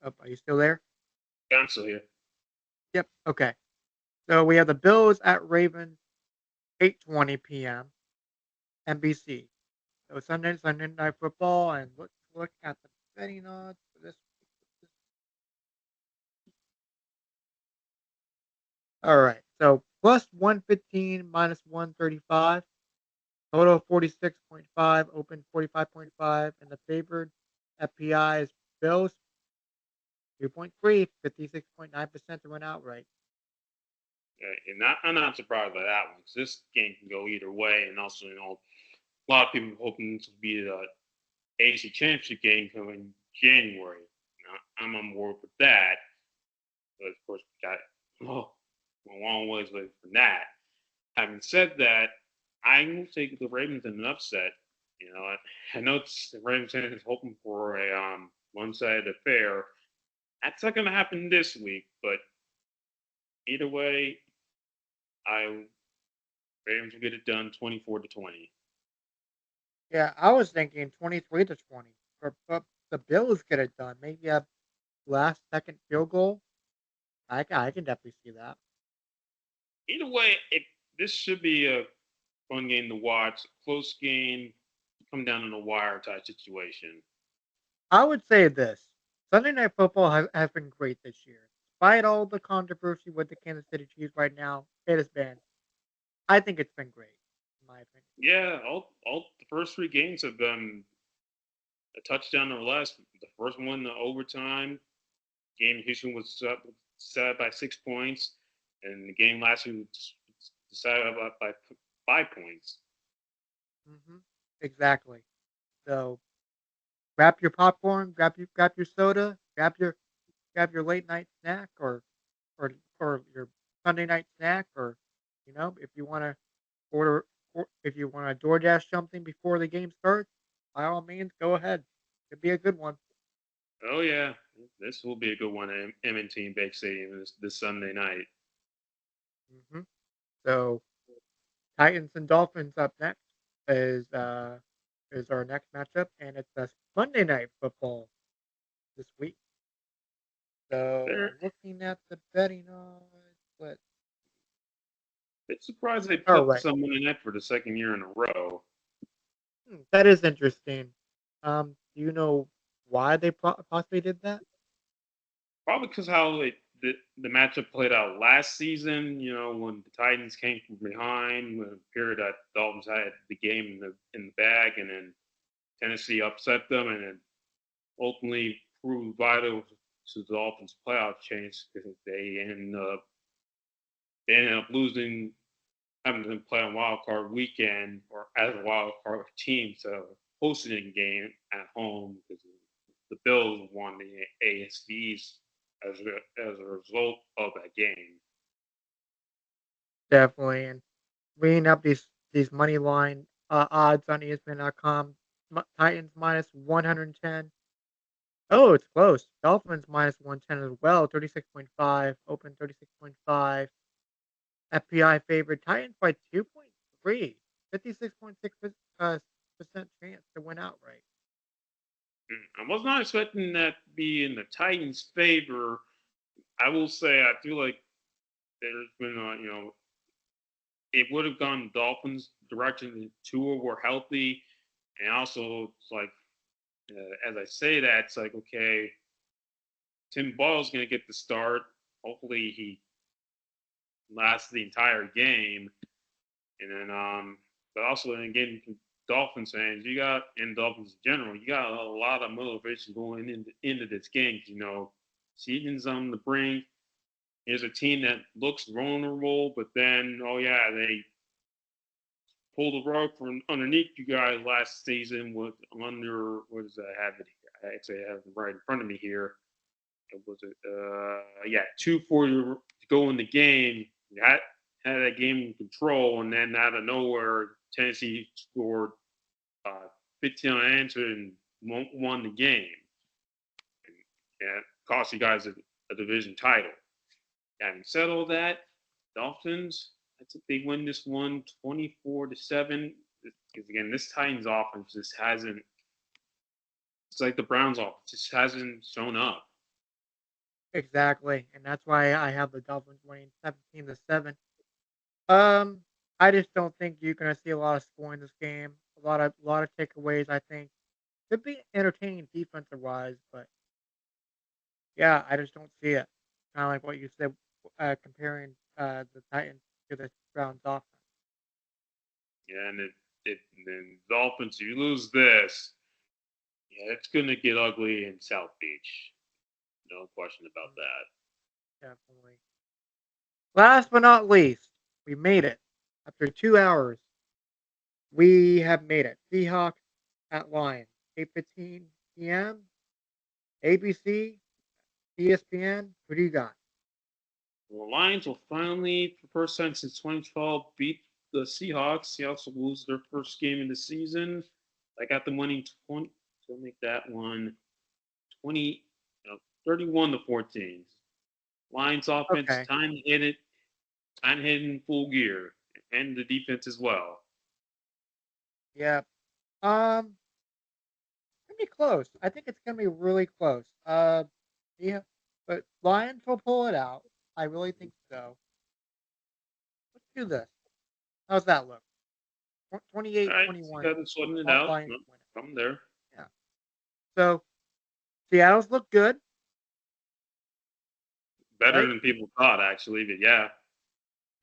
Oh, are you still there? Cancel here. Yep. Okay. So we have the Bills at Ravens, 8:20 p.m. NBC. So Sunday night football, and let's look at the betting odds for this. All right. So plus 115, minus 135, total 46.5, open 45.5, and the favored FPI is Bills 2.3, 56.9% to win outright. And I'm not surprised by that one because this game can go either way. And also, a lot of people hoping to be the AC Championship game coming January. Now, I'm on board with that. But of course, we got a long ways away from that. Having said that, I will take the Ravens in an upset. I know the Ravens fans is hoping for a one-sided affair. That's not going to happen this week, but either way, I Ravens will get it done 24-20. Yeah, I was thinking 23-20, but the Bills get it done. Maybe a last second field goal. I can definitely see that. Either way, this should be a fun game to watch. Close game, come down in a wire type situation. I would say this: Sunday Night Football has been great this year, despite all the controversy with the Kansas City Chiefs. Right now, it has been. I think it's been great, in my opinion. Yeah, all the first three games have been a touchdown or less. The first one, the overtime game in Houston was set by 6 points, and the game last week was decided by 5 points. Exactly. So grab your popcorn, grab your soda, grab your late night snack, or or your Sunday night snack, or if you want to order, or if you want to DoorDash something before the game starts, by all means, go ahead. It'd be a good one. Oh yeah, this will be a good one at M&T and Bank Stadium this Sunday night. hmm So Titans and Dolphins up next is uh is our next matchup, and it's a Monday night football this week. They're So looking at the betting odds, but bit surprised they all put right, some Sunday night for the second year in a row. that is interesting. Do you know why they possibly did that? Probably because how the matchup played out last season. When the Titans came from behind, when it appeared that Dolphins had the game in the bag, and then Tennessee upset them, and then ultimately proved vital to the Dolphins' playoff chance because they ended up losing having them play on wild card weekend or as a wild card team, so hosting a game at home because the Bills won the ASVs as a result of that game. Definitely, and bringing up these money line odds on ESPN.com. Titans minus 110. Oh, it's close. Dolphins minus 110 as well. 36.5. Open 36.5. FPI favorite Titans by 2.3. 56.6 percent chance to win outright. I was not expecting that to be in the Titans' favor. I will say I feel like there's been it would have gone Dolphins' direction if Tua were healthy, and also it's like as I say that it's like okay, Tim Ball's going to get the start. Hopefully he lasts the entire game, and then but also then again Dolphins fans, you got and Dolphins in general, you got a lot of motivation going into this game. You know, season's on the brink. Here's a team that looks vulnerable, but then oh yeah, they pulled the rug from underneath you guys last season with under what does that have it here? I actually have it right in front of me here. It was yeah 2:40 to go in the game. You had that game in control, and then out of nowhere, Tennessee scored 15 unanswered and won the game. And cost you guys a division title. Having said all that, Dolphins, I think they win this one 24-7. Because again, this Titans offense just hasn't. It's like the Browns offense just hasn't shown up. Exactly, and that's why I have the Dolphins winning 17-7. Um, I just don't think you're gonna see a lot of scoring in this game. A lot of takeaways. I think could be entertaining defensive wise, but yeah, I just don't see it. Kind of like what you said, comparing the Titans to the Browns offense. Yeah, and then Dolphins, you lose this, yeah, it's gonna get ugly in South Beach. No question about Mm, that. definitely. Last but not least, we made it. After 2 hours, we have made it. Seahawks at Lions, 8:15 p.m. ABC, ESPN. Who do you got? The Lions will finally, for the first time since 2012, beat the Seahawks. Seahawks will lose their first game in the season. I got them winning 20, so make that one 20, 31-14. Lions offense, Okay. time to hit in full gear, and the defense as well. Yeah. Um, gonna be close. I think it's gonna be really close. Yeah, but Lions will pull it out. I really think so. Let's do this. How's that look? All right, 28-21. you guys are sorting it out. Lions No, win it. I'm there. Yeah. So Seattle's look good, Better right? than people thought, actually, but yeah,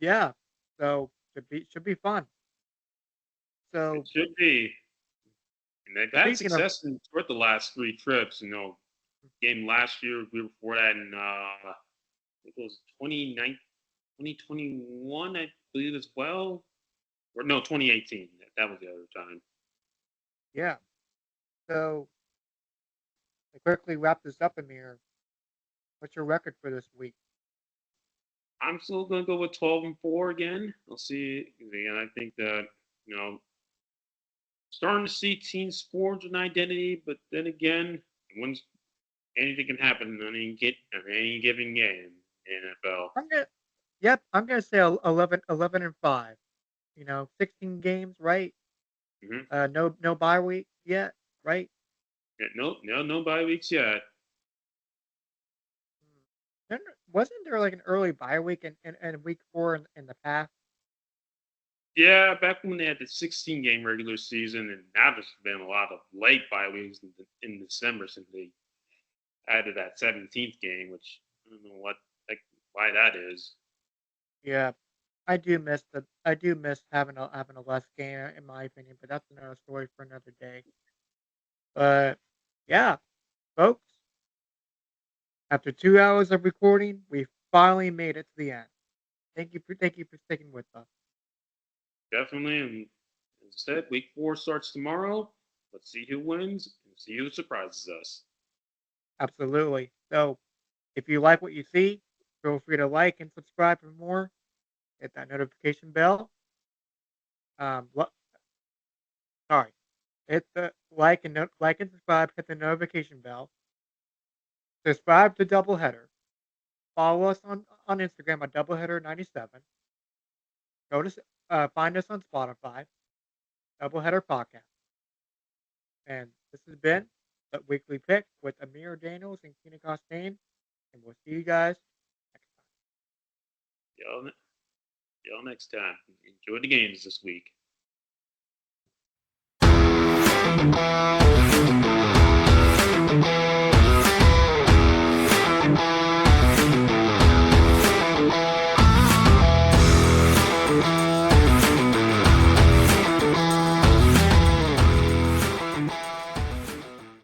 Yeah. So should be fun. it So should be. And they've had speaking of, success in throughout the last three trips. You know, game last year, we were before that in I think it was 2021, I believe as well. Or no, 2018. That was the other time. yeah. So to quickly wrap this up, Amir. What's your record for this week? I'm still gonna go with 12-4 again. I'll see. Again, I think that you know, starting to see teams forge an identity, but then again, once anything can happen on any given game in NFL. I'm gonna, yep, I'm gonna say 11-5. 16 games, right? Mm-hmm. No bye week yet, right? Yeah, no bye weeks yet. Mm. Wasn't there like an early bye week in week 4 in the past? Yeah, back when they had the 16 game regular season, and now there's been a lot of late bye weeks in December since they added that 17th game, which I don't know like why that is. Yeah, I do miss having a less game in my opinion, but that's another story for another day. But yeah, folks, after 2 hours of recording, we finally made it to the end. Thank you for sticking with us. definitely. And as I said, week 4 starts tomorrow. Let's see who wins and see who surprises us. Absolutely. So if you like what you see, feel free to like and subscribe for more. Hit that notification bell. What? Sorry. Hit the like and subscribe. Hit the notification bell. Subscribe to Doubleheader. Follow us on Instagram at Doubleheader97. Go to find us on Spotify, Doubleheader Podcast. And this has been the Weekly Pick with Amir Daniels and Keenan Costain. And we'll see you guys next Y'all, y'all next time. Enjoy the games this week. time.